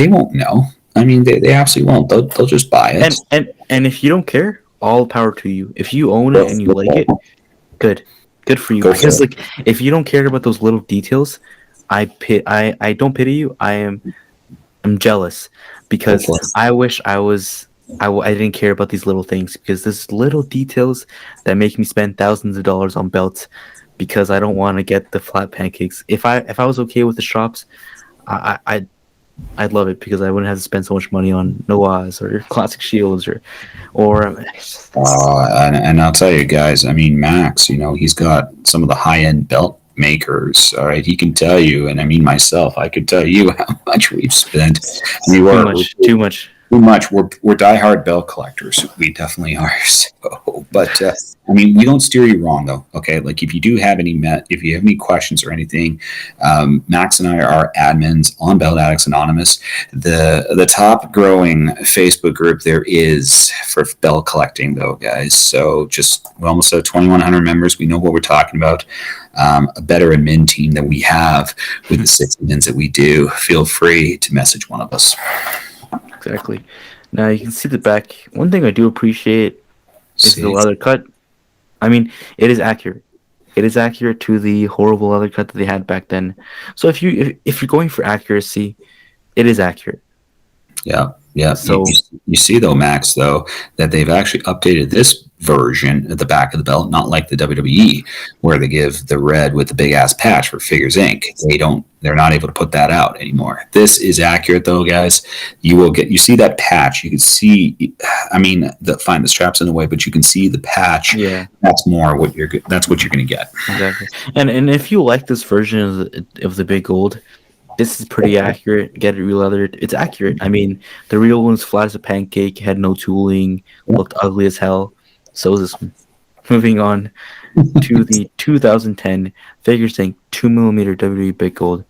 [SPEAKER 2] won't know. I mean, they absolutely won't. They'll just buy it.
[SPEAKER 1] And if you don't care, all power to you. If you own it and you like it, good for you. Because like, if you don't care about those little details, I don't pity you. I'm jealous because I wish I didn't care about these little things because there's little details that make me spend thousands of dollars on belts because I don't want to get the flat pancakes. If I was okay with the shops, I'd love it because I wouldn't have to spend so much money on Noahs or classic shields
[SPEAKER 2] and I'll tell you guys, I mean, Max, he's got some of the high end belt makers. All right, he can tell you, and I mean myself, I could tell you how much we've spent.
[SPEAKER 1] Too much.
[SPEAKER 2] We're diehard belt collectors. We definitely are. So, but I mean, we don't steer you wrong though. Okay, like if you have any questions or anything, Max and I are admins on Belt Addicts Anonymous, the top growing Facebook group there is for belt collecting though, guys. So we're almost at 2,100 members. We know what we're talking about. A better admin team that we have with the 6 admins that we do. Feel free to message one of us.
[SPEAKER 1] Exactly. Now you can see the back. One thing I do appreciate is the leather cut. I mean, it is accurate. It is accurate to the horrible leather cut that they had back then. So if you're going for accuracy, it is accurate.
[SPEAKER 2] Yeah.
[SPEAKER 1] So
[SPEAKER 2] You see, though, Max, though, that they've actually updated this version at the back of the belt, not like the WWE, where they give the red with the big ass patch for Figures Inc. They're not able to put that out anymore. This is accurate, though, guys. You see that patch. You can see, I mean, fine, the strap's in the way, but you can see the patch.
[SPEAKER 1] Yeah,
[SPEAKER 2] That's what you're going to get.
[SPEAKER 1] exactly. And if you like this version of the Big Gold, this is pretty accurate. Get it releathered. It's accurate. I mean, the real one's flat as a pancake, had no tooling, looked ugly as hell. So is this one. Moving on to the 2010 Figure Sync 2mm WWE Big Gold.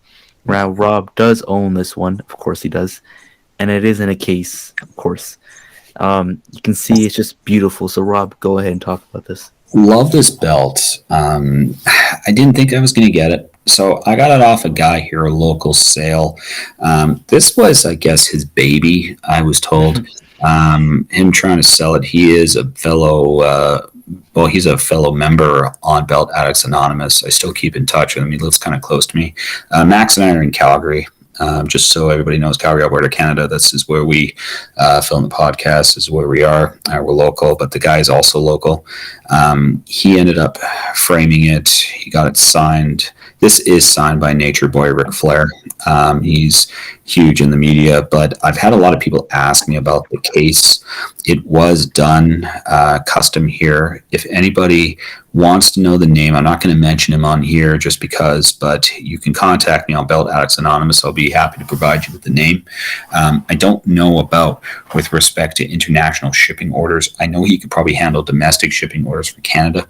[SPEAKER 1] Now, Rob does own this one. Of course he does. And it is in a case, of course. You can see it's just beautiful. So, Rob, go ahead and talk about this.
[SPEAKER 2] Love this belt. I didn't think I was going to get it. So I got it off a guy here, a local sale. This was, I guess, his baby, I was told. Him trying to sell it. He is a fellow, he's a fellow member on Belt Addicts Anonymous. I still keep in touch with him. He lives kind of close to me. Max and I are in Calgary. Just so everybody knows, Calgary, Alberta, Canada. This is where we film the podcast. This is where we are. We're local, but the guy is also local. He ended up framing it. He got it signed. This is signed by Nature Boy Ric Flair. He's huge in the media, but I've had a lot of people ask me about the case. It was done custom here. If anybody wants to know the name, I'm not going to mention him on here just because, but you can contact me on Belt Addicts Anonymous. I'll be happy to provide you with the name. I don't know about with respect to international shipping orders. I know he could probably handle domestic shipping orders for Canada.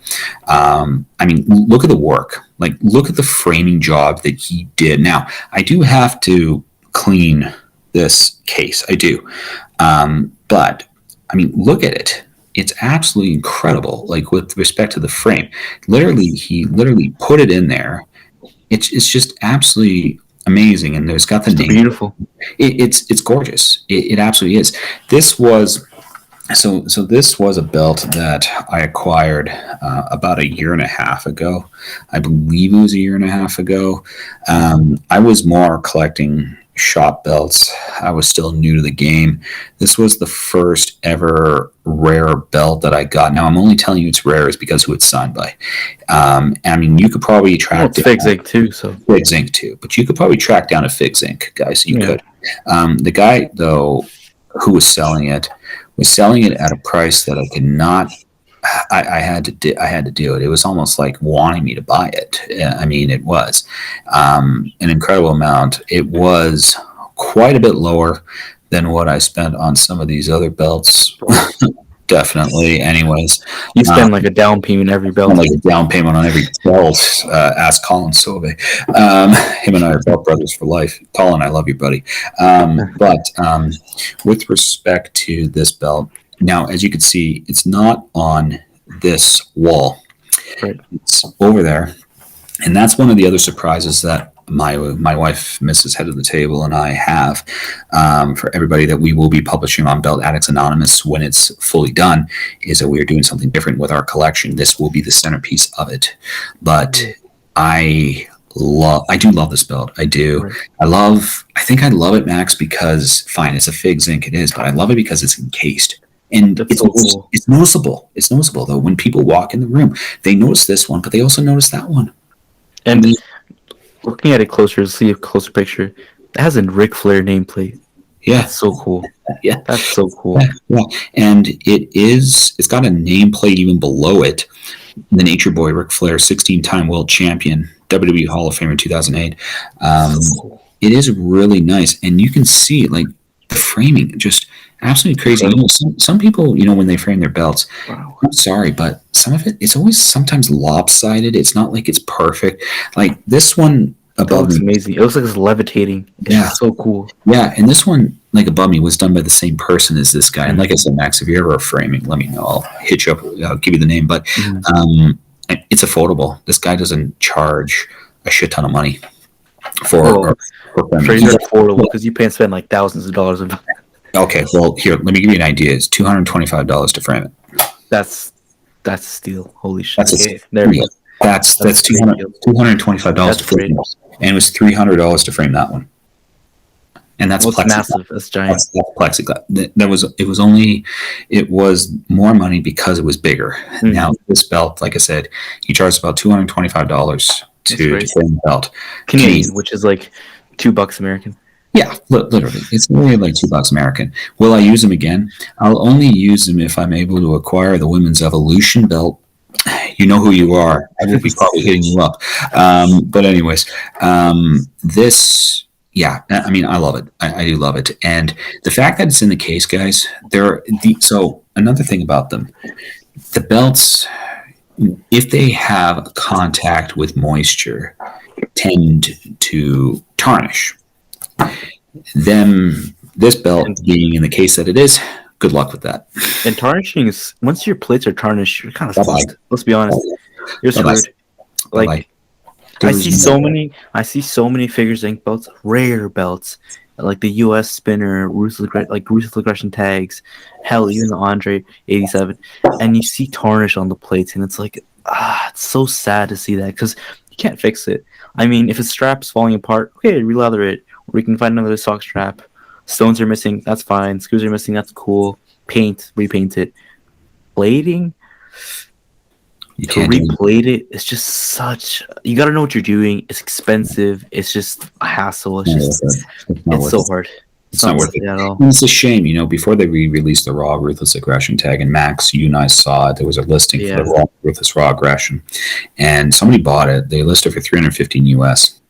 [SPEAKER 2] I mean, look at the work. Like, look at the framing job that he did. Now, I do have to clean this case. I do. But, I mean, look at it. It's absolutely incredible, like, with respect to the frame. He literally put it in there. It's just absolutely amazing. And there's got the name.
[SPEAKER 1] Beautiful.
[SPEAKER 2] It's gorgeous. It absolutely is. This was... So this was a belt that I acquired about a year and a half ago. I believe it was a year and a half ago. I was more collecting shop belts. I was still new to the game. This was the first ever rare belt that I got. Now, I'm only telling you it's rare is because who it's signed by. I mean, you could probably track
[SPEAKER 1] down Fig Zinc too. So
[SPEAKER 2] Fig Zinc too, but you could probably track down a Fig Zinc, guys. You could. The guy though who was selling it at a price that I could not. I had to do it. It was almost like wanting me to buy it. I mean, it was an incredible amount. It was quite a bit lower than what I spent on some of these other belts. Definitely. Anyways,
[SPEAKER 1] you spend like a down payment every belt.
[SPEAKER 2] Like a down payment on every belt. Ask Colin Sauve. Him and I are belt brothers for life. Colin, I love you, buddy. But with respect to this belt, now as you can see, it's not on this wall.
[SPEAKER 1] Right.
[SPEAKER 2] It's over there, and that's one of the other surprises that my wife, Mrs. Head of the Table, and I have for everybody that we will be publishing on Belt Addicts Anonymous when it's fully done, is that we are doing something different with our collection. This will be the centerpiece of it. But I do love this belt. I do. Right. I think I love it, Max, because fine, it's a Fig Zinc, it is, but I love it because it's encased. And it's so cool. It's noticeable. It's noticeable though. When people walk in the room, they notice this one, but they also notice that one.
[SPEAKER 1] And looking at it closer, see a closer picture. It has a Ric Flair nameplate.
[SPEAKER 2] Yeah,
[SPEAKER 1] that's so cool.
[SPEAKER 2] Yeah,
[SPEAKER 1] that's so cool.
[SPEAKER 2] Yeah, and it's got a nameplate even below it. The Nature Boy Ric Flair, 16-time world champion, WWE Hall of Famer 2008. So cool. It is really nice, and you can see like the framing, just absolutely crazy. You know, some people, when they frame their belts, wow. I'm sorry, but some of it's always sometimes lopsided. It's not like it's perfect. Like this one above me,
[SPEAKER 1] amazing. It looks like it's levitating. It's so cool.
[SPEAKER 2] Yeah, and this one, like above me, was done by the same person as this guy. And like I said, Max, if you're ever framing, let me know. I'll hit you up. I'll give you the name. But it's affordable. This guy doesn't charge a shit ton of money for
[SPEAKER 1] framing. It's affordable because you pay and spend like thousands of dollars.
[SPEAKER 2] Okay, well, here, let me give you an idea. It's $225 to frame it.
[SPEAKER 1] That's a steal. Holy shit.
[SPEAKER 2] There we go. That's $225 to frame it. And it was $300 to frame that one. and that's
[SPEAKER 1] Well, it's
[SPEAKER 2] plexiglass.
[SPEAKER 1] massive. It's giant.
[SPEAKER 2] That's plexiglass. It was more money because it was bigger. Now
[SPEAKER 1] Hmm.
[SPEAKER 2] this belt, like I said, he charged about $225
[SPEAKER 1] That's
[SPEAKER 2] to
[SPEAKER 1] great.
[SPEAKER 2] frame the belt.
[SPEAKER 1] Canadian, which is like $2 American.
[SPEAKER 2] Yeah, literally, it's only like $2 American. Will I use them again? I'll only use them if I'm able to acquire the women's Evolution belt. You know who you are. I will be probably hitting you up. But anyways, this, yeah, I mean, I love it. I do love it, and the fact that it's in the case, guys. So another thing about them, the belts, if they have contact with moisture, tend to tarnish them. This belt
[SPEAKER 1] And
[SPEAKER 2] being in the case that it is, good luck with that.
[SPEAKER 1] and tarnishing is once your plates are tarnished, you're kind of
[SPEAKER 2] Bye bye.
[SPEAKER 1] fucked. Let's be honest. You're
[SPEAKER 2] Bye bye.
[SPEAKER 1] screwed.
[SPEAKER 2] Bye bye.
[SPEAKER 1] Like I see so many figures ink belts, rare belts, like the U.S. spinner, ruthless aggression tags, hell, even the Andre 87, and you see tarnish on the plates, and it's like, it's so sad to see that because you can't fix it. I mean, if a strap's falling apart, okay, re-leather it, or we can find another stock strap. Stones are missing, that's fine. Screws are missing, that's cool. Paint, repaint it. Plating,
[SPEAKER 2] You
[SPEAKER 1] to
[SPEAKER 2] can't do
[SPEAKER 1] replate it, it's just such. You got to know what you're doing. It's expensive. It's just a hassle. It's just.
[SPEAKER 2] It's not
[SPEAKER 1] It's
[SPEAKER 2] worth
[SPEAKER 1] so
[SPEAKER 2] it.
[SPEAKER 1] hard.
[SPEAKER 2] It's not worth it.
[SPEAKER 1] At all.
[SPEAKER 2] And it's a shame, before they re-released the Raw Ruthless Aggression tag, and Max, you and I saw it, there was a listing for
[SPEAKER 1] Yeah.
[SPEAKER 2] the Raw Ruthless Raw Aggression, and somebody bought it. They listed for $315 US.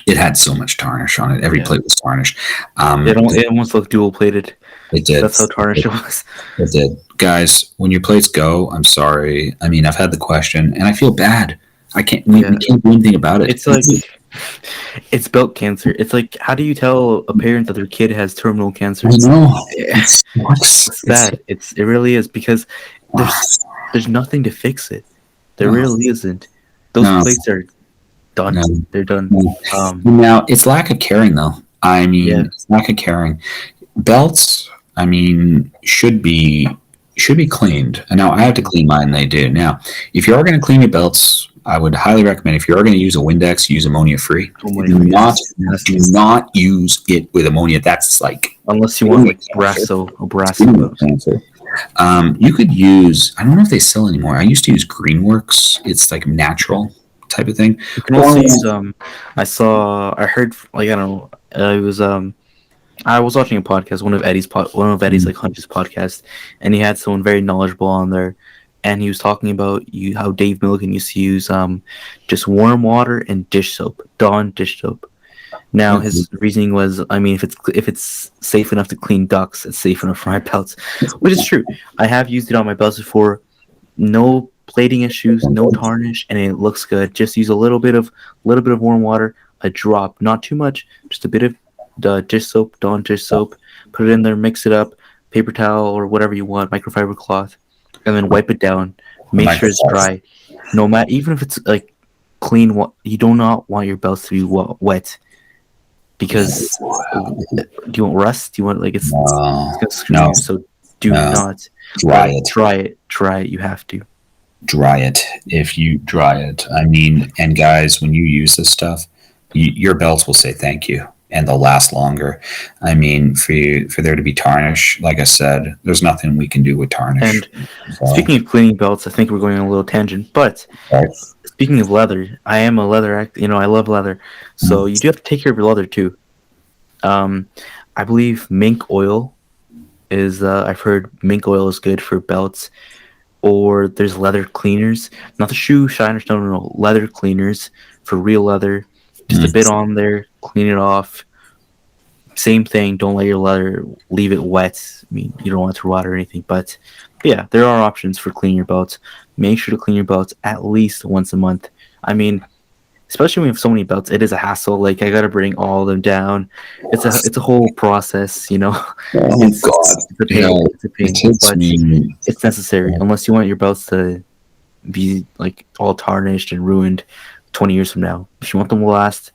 [SPEAKER 2] It had so much tarnish on it. Every
[SPEAKER 1] Yeah.
[SPEAKER 2] plate was tarnished.
[SPEAKER 1] It almost looked dual plated.
[SPEAKER 2] It did.
[SPEAKER 1] That's how tarnished it was.
[SPEAKER 2] It did. Guys, when your plates go, I'm sorry. I mean, I've had the question, and I feel bad. I can't. We can't do anything about it.
[SPEAKER 1] It's like it's belt cancer. It's like, how do you tell a parent that their kid has terminal cancer?
[SPEAKER 2] I know.
[SPEAKER 1] Yeah. It's sad. It really is because there's nothing to fix it. There
[SPEAKER 2] No.
[SPEAKER 1] really isn't. Those
[SPEAKER 2] No.
[SPEAKER 1] plates are done.
[SPEAKER 2] No.
[SPEAKER 1] They're done.
[SPEAKER 2] No. Now, it's lack of caring, though. I mean,
[SPEAKER 1] Yeah.
[SPEAKER 2] it's lack of caring. Belts, I mean, should be cleaned. And now I have to clean mine, and they do. Now, if you are going to clean your belts, I would highly recommend, if you are going to use a Windex, use ammonia free. Do not use it with ammonia. That's like,
[SPEAKER 1] unless you want like Brasso.
[SPEAKER 2] cancer. You could use, I don't know if they sell anymore. I used to use Greenworks. It's like natural type of thing.
[SPEAKER 1] You can also use I heard, like, I don't know, it was I was watching a podcast, one of Eddie's like Hunch's podcast, and he had someone very knowledgeable on there, and he was talking about how Dave Milligan used to use just warm water and dish soap, Dawn dish soap. Now his reasoning was, I mean, if it's safe enough to clean ducks, it's safe enough for my belts, which is true. I have used it on my belts before. No plating issues, no tarnish, and it looks good. Just use a little bit of warm water, a drop, not too much, just a bit of the dish soap, Dawn dish soap. Put it in there, mix it up, paper towel or whatever you want, microfiber cloth, and then wipe it down. Make sure it's dry. No matter, even if it's like clean, you do not want your belts to be wet. Because do you want rust? Do you want like it's gonna screw you? So do not
[SPEAKER 2] dry it.
[SPEAKER 1] Try it. You have to
[SPEAKER 2] dry it. If you dry it, I mean, and guys, when you use this stuff, your belts will say thank you, and they'll last longer. I mean, for there to be tarnish, like I said, there's nothing we can do with tarnish.
[SPEAKER 1] And speaking of cleaning belts, I think we're going on a little tangent. But speaking of leather, I am a leather I love leather, so you do have to take care of your leather too. I believe mink oil is. I've heard mink oil is good for belts. Or there's leather cleaners, not the shoe shiners. No. Leather cleaners for real leather. Just a bit on there, clean it off. Same thing. Don't let your leather leave it wet. I mean, you don't want it to rot or anything. But yeah, there are options for cleaning your belts. Make sure to clean your belts at least once a month. I mean, especially when you have so many belts, it is a hassle. Like, I gotta bring all of them down. It's a whole process, you know.
[SPEAKER 2] It's
[SPEAKER 1] a pain. It's a pain, but it's necessary unless you want your belts to be like all tarnished and ruined 20 years from now. If you want them to last,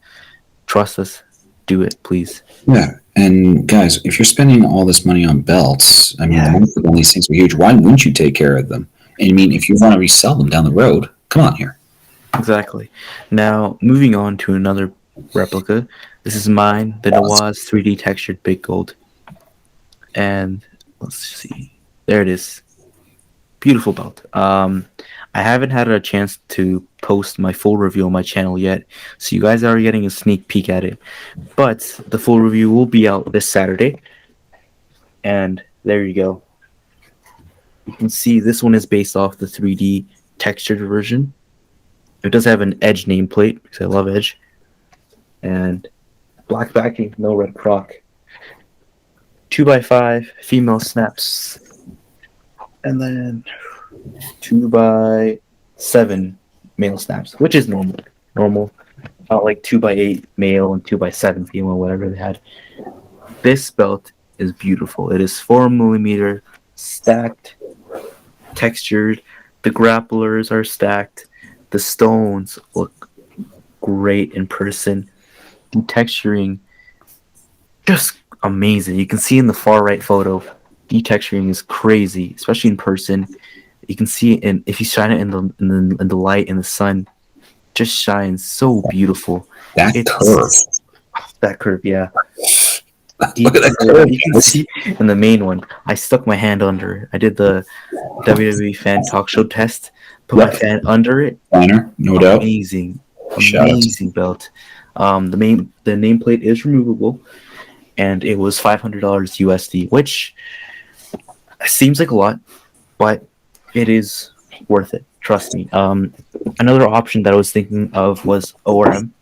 [SPEAKER 1] trust us. Do it, please.
[SPEAKER 2] Yeah, and guys, if you're spending all this money on belts, I mean, all these things are huge. Why wouldn't you take care of them? And I mean, if you want to resell them down the road, come on here.
[SPEAKER 1] Exactly. Now, moving on to another replica. This is mine, the Nawaz 3D textured big gold. And let's see. There it is. Beautiful belt. I haven't had a chance to post my full review on my channel yet, so you guys are getting a sneak peek at it. But the full review will be out this Saturday, and there you go. You can see this one is based off the 3D textured version. It does have an Edge nameplate because I love Edge, and black backing, no red croc. 2x5 female snaps, and then 2x7 male snaps, which is normal. Normal, not like 2x8 male and 2x7 female, whatever they had. This belt is beautiful. It is 4 millimeter stacked, textured. The grapplers are stacked. The stones look great in person. The texturing just amazing. You can see in the far right photo, the texturing is crazy, especially in person. You can see it in if you shine it in the light in the sun, just shines so beautiful.
[SPEAKER 2] That curve.
[SPEAKER 1] It's that curve, yeah.
[SPEAKER 2] Look
[SPEAKER 1] Deep
[SPEAKER 2] at that
[SPEAKER 1] curve.
[SPEAKER 2] curve.
[SPEAKER 1] You can see in the main one. I stuck my hand under it. I did the WWE fan talk show test. Put my
[SPEAKER 2] Yep.
[SPEAKER 1] fan under it.
[SPEAKER 2] Liner, no doubt.
[SPEAKER 1] Amazing,
[SPEAKER 2] Shout out to
[SPEAKER 1] amazing belt. The nameplate is removable, and it was $500 USD, which seems like a lot, but it is worth it. Trust me. Another option that I was thinking of was ORM.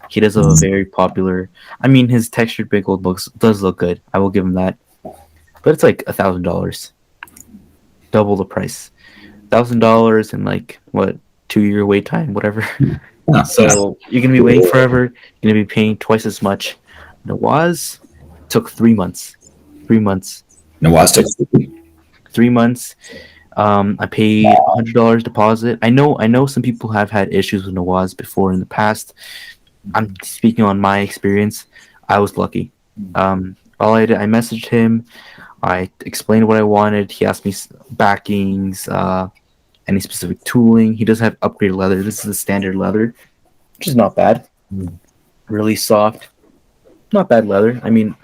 [SPEAKER 1] He does a very popular. I mean, his textured big gold looks does look good. I will give him that, but it's like $1,000, double the price. $1,000 in like what 2 year wait time, whatever.
[SPEAKER 2] yeah,
[SPEAKER 1] So you're gonna be waiting forever. You're gonna be paying twice as much. Nawaz took 3 months. 3 months.
[SPEAKER 2] no Aztec.
[SPEAKER 1] 3 months. I paid $100 deposit. I know some people have had issues with Nawaz before in the past. I'm speaking on my experience. I was lucky. All I did, I messaged him. I explained what I wanted. He asked me backings, any specific tooling. He does have upgraded leather. This is the standard leather, which is not bad. Really soft, not bad leather. I mean,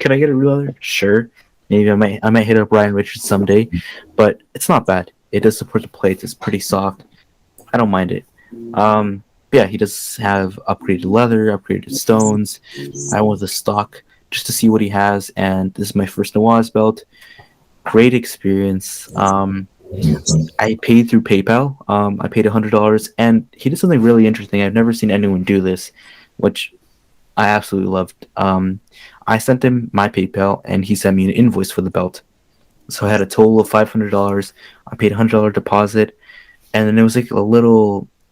[SPEAKER 1] could I get a real leather? Sure. Maybe I might hit up Ryan Richards someday, but it's not bad. It does support the plates. It's pretty soft. I don't mind it. Yeah, he does have upgraded leather, upgraded stones. I want the stock just to see what he has, and this is my first Nawaz belt. Great experience. I paid through PayPal. I paid $100, and he did something really interesting. I've never seen anyone do this, which I absolutely loved. I sent him my PayPal, and he sent me an invoice for the belt. So I had a total of $500. I paid $100 deposit, and then it was like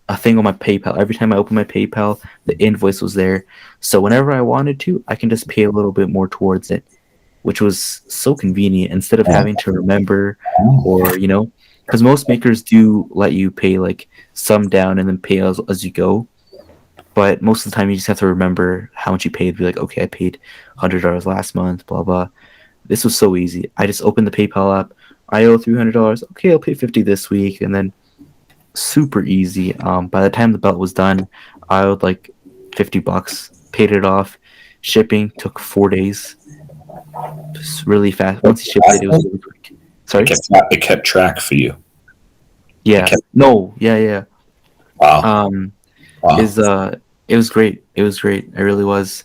[SPEAKER 1] a thing on my PayPal. Every time I opened my PayPal, the invoice was there. So whenever I wanted to, I can just pay a little bit more towards it, which was so convenient instead of having to remember or because most makers do let you pay like some down and then pay as you go. But most of the time, you just have to remember how much you paid. Be like, okay, I paid $100 last month, blah blah. This was so easy. I just opened the PayPal app. I owe $300. Okay, I'll pay 50 this week, and then super easy. By the time the belt was done, I owed like $50. Paid it off. Shipping took 4 days. Just really fast. Once you shipped it, it was really quick. Sorry.
[SPEAKER 2] It kept track for you.
[SPEAKER 1] Yeah. No. Yeah. Yeah.
[SPEAKER 2] Wow. Wow.
[SPEAKER 1] It was great. It was great. It really was.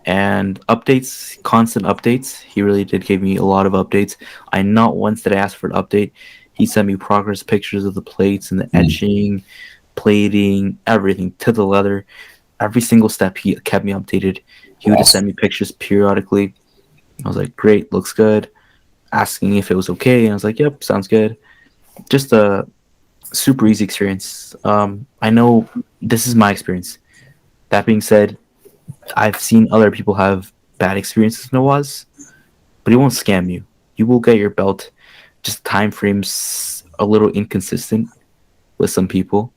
[SPEAKER 1] And updates, constant updates. He really did give me a lot of updates. I not once did I ask for an update. He sent me progress pictures of the plates and the etching, plating, everything to the leather. Every single step he kept me updated. He would just send me pictures periodically. I was like, great, looks good. Asking if it was okay, and I was like, yep, sounds good. Just a super easy experience. I know this is my experience. That being said, I've seen other people have bad experiences with Nawaz, but he won't scam you. You will get your belt. Just time frames a little inconsistent with some people.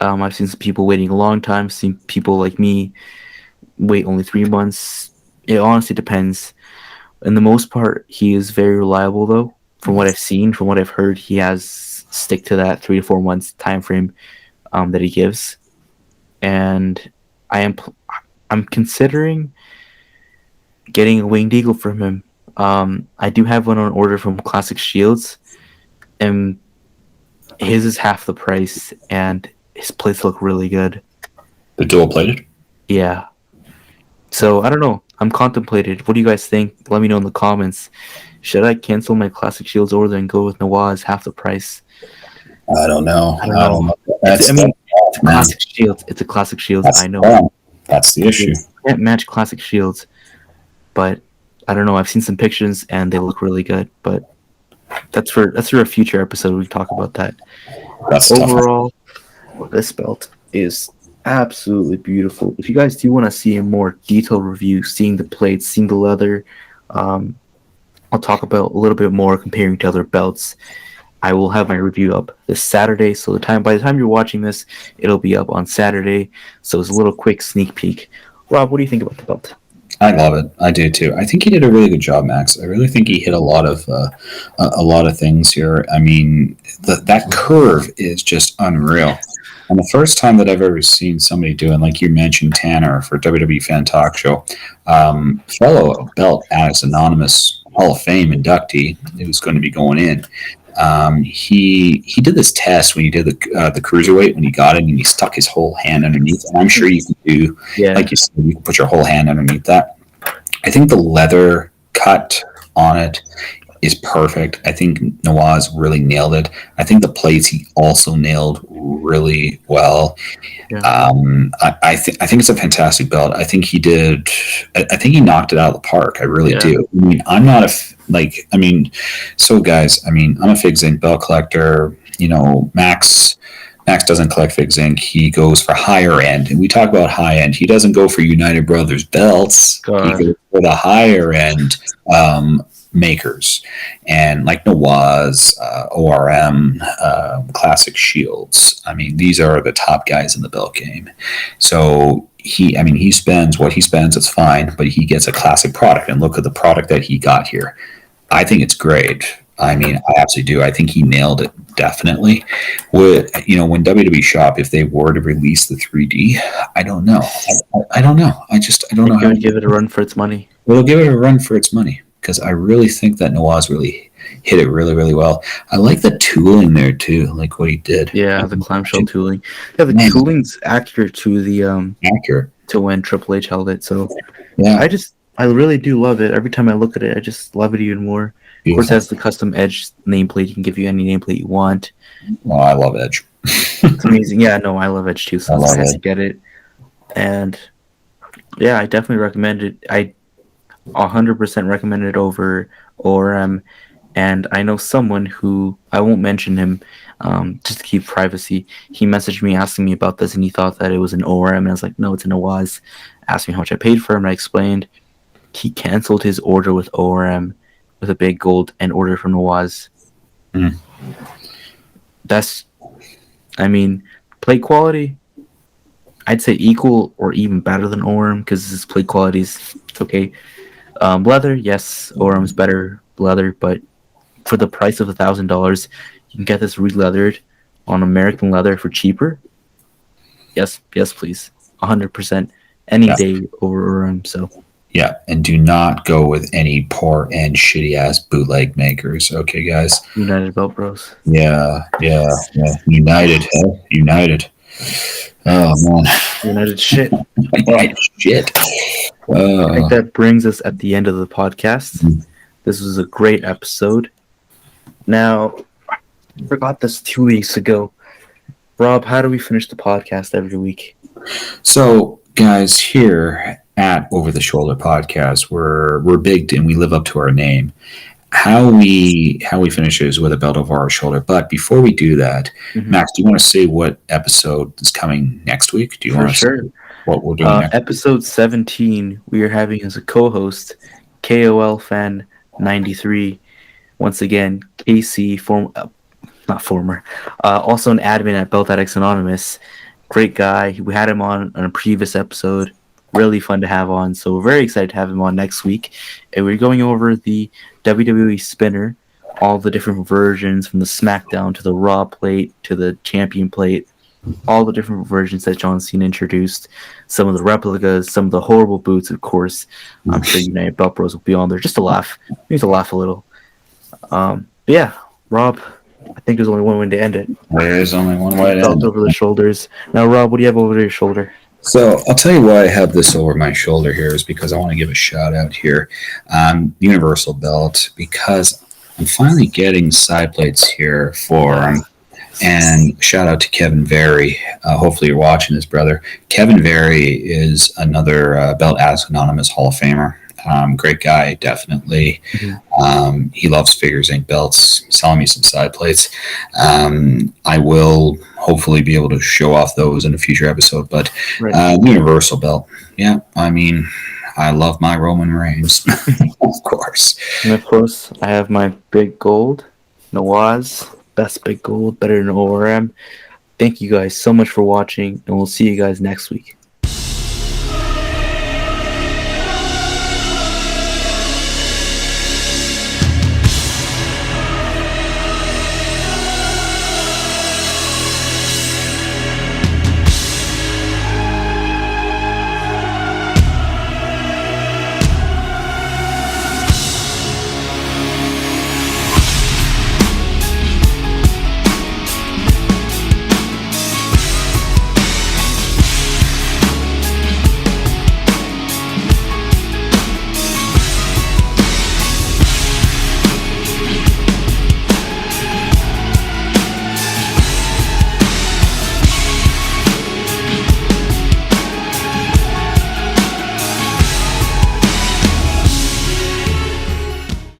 [SPEAKER 1] I've seen some people waiting a long time. Seen people like me wait only 3 months. It honestly depends. In the most part, he is very reliable, though. From what I've seen, from what I've heard, he has stick to that 3 to 4 months time frame that he gives. And I am I'm considering getting a winged eagle from him. I do have one on order from Classic Shields, and his is half the price, and his plates look really good.
[SPEAKER 2] The dual plated.
[SPEAKER 1] Yeah. So I don't know. I'm contemplating. What do you guys think? Let me know in the comments. Should I cancel my Classic Shields order and go with Nawaz half the price?
[SPEAKER 2] I don't know.
[SPEAKER 1] I don't
[SPEAKER 2] I don't
[SPEAKER 1] know.
[SPEAKER 2] know.
[SPEAKER 1] It's. I
[SPEAKER 2] That's
[SPEAKER 1] mean, it's a
[SPEAKER 2] man.
[SPEAKER 1] Classic Shields. It's a Classic Shields.
[SPEAKER 2] That's
[SPEAKER 1] I know.
[SPEAKER 2] the That's the issue.
[SPEAKER 1] Can't match Classic Shields, but I don't know. I've seen some pictures and they look really good. But that's for a future episode. We talk about that.
[SPEAKER 2] That's tough.
[SPEAKER 1] Overall, this belt is absolutely beautiful. If you guys do want to see a more detailed review, seeing the plates, seeing the leather, um, I'll talk about a little bit more comparing to other belts. I will have my review up this Saturday, so by the time you're watching this, it'll be up on Saturday. So it's a little quick sneak peek. Rob, what do you think about the belt?
[SPEAKER 2] I love it. I do too. I think he did a really good job, Max. I really think he hit a lot of things here. I mean, that curve is just unreal. And the first time that I've ever seen somebody doing, like you mentioned, Tanner for WWE Fan Talk Show, fellow belt as anonymous Hall of Fame inductee who's going to be going in. He did this test when he did the cruiserweight when he got it and he stuck his whole hand underneath. And I'm sure you can do like you said, you can put your whole hand underneath that. I think the leather cut on it is perfect. I think Nawaz really nailed it. I think the plates he also nailed really well.
[SPEAKER 1] Yeah.
[SPEAKER 2] I think it's a fantastic belt. I think he did. I think he knocked it out of the park. I really do. I mean, I'm not so guys. I mean, I'm a Fig Zinc belt collector. You know, Max doesn't collect Fig Zinc. He goes for higher end, and we talk about high end. He doesn't go for United Brothers belts. He goes for the higher end makers, and like Nawaz, ORM, Classic Shields. I mean, these are the top guys in the belt game. So he spends what he spends. It's fine, but he gets a classic product. And look at the product that he got here. I think it's great. I mean, I absolutely do. I think he nailed it. Definitely. When WWE Shop, if they were to release the 3D, I don't know. I don't know. I don't know how to
[SPEAKER 1] give it a run for its money.
[SPEAKER 2] It'll give it a run for its money because I really think that Nawaz really hit it really, really well. I like the tooling there too, like what he did.
[SPEAKER 1] Yeah, the clamshell tooling. Yeah, the tooling's accurate to the
[SPEAKER 2] accurate
[SPEAKER 1] to when Triple H held it. So
[SPEAKER 2] yeah,
[SPEAKER 1] I really do love it. Every time I look at it, I just love it even more. Beautiful. Of course, it has the custom Edge nameplate. You can give you any nameplate you want.
[SPEAKER 2] Well, I love Edge.
[SPEAKER 1] It's amazing. Yeah, no, I love Edge too. So I had to get it. And yeah, I definitely recommend it. I 100% recommend it over ORM. And I know someone who, I won't mention him, just to keep privacy. He messaged me asking me about this, and he thought that it was an ORM. And I was like, no, it's an Nawaz. Asked me how much I paid for him, and I explained. He canceled his order with ORM with a big gold and ordered from Nawaz. That's, I mean, plate quality, I'd say equal or even better than ORM because his plate quality is okay. Leather, yes, ORM's better leather, but for the price of $1,000, you can get this re-leathered on American leather for cheaper. Yes, please, 100%, any day over ORM. So.
[SPEAKER 2] Yeah, and do not go with any poor and shitty ass bootleg makers. Okay, guys.
[SPEAKER 1] United Belt Bros.
[SPEAKER 2] Yeah. United. Oh man.
[SPEAKER 1] United shit.
[SPEAKER 2] United shit.
[SPEAKER 1] I think that brings us at the end of the podcast. This was a great episode. Now, I forgot this 2 weeks ago. Rob, how do we finish the podcast every week?
[SPEAKER 2] So, guys, here at Over the Shoulder Podcast, we're big and we live up to our name. How we finish is with a belt over our shoulder. But before we do that, Max, do you want to say what episode is coming next week? Do you want to say what we're doing next
[SPEAKER 1] episode 17, we are having as a co-host KOL Fan 93. Once again, KC, also an admin at Belt Addicts Anonymous. Great guy. We had him on a previous episode. Really fun to have on. So we're very excited to have him on next week. And we're going over the WWE spinner, all the different versions from the SmackDown to the Raw plate to the Champion plate. all the different versions that John Cena introduced, some of the replicas, some of the horrible boots, of course. I'm sure United Belt Bros will be on there just to laugh. Maybe to laugh a little. But yeah, Rob, I think there's only one way to end it.
[SPEAKER 2] There is only one way to
[SPEAKER 1] Belt
[SPEAKER 2] end
[SPEAKER 1] over the
[SPEAKER 2] it.
[SPEAKER 1] shoulders. Now, Rob, what do you have over your shoulder?
[SPEAKER 2] So I'll tell you why I have this over my shoulder here is because I want to give a shout out here, Universal Belt, because I'm finally getting side plates here for and shout out to Kevin Very. Hopefully you're watching this, brother. Kevin Very is another Belt Ask Anonymous Hall of Famer. Great guy, definitely.
[SPEAKER 1] Mhm.
[SPEAKER 2] He loves Figures Inc. belts. Selling me some side plates. I will hopefully be able to show off those in a future episode. But
[SPEAKER 1] Right.
[SPEAKER 2] Universal belt, yeah. I mean, I love my Roman Reigns, of course.
[SPEAKER 1] And of course, I have my big gold, Nawaz, best big gold, better than ORM. Thank you guys so much for watching, and we'll see you guys next week.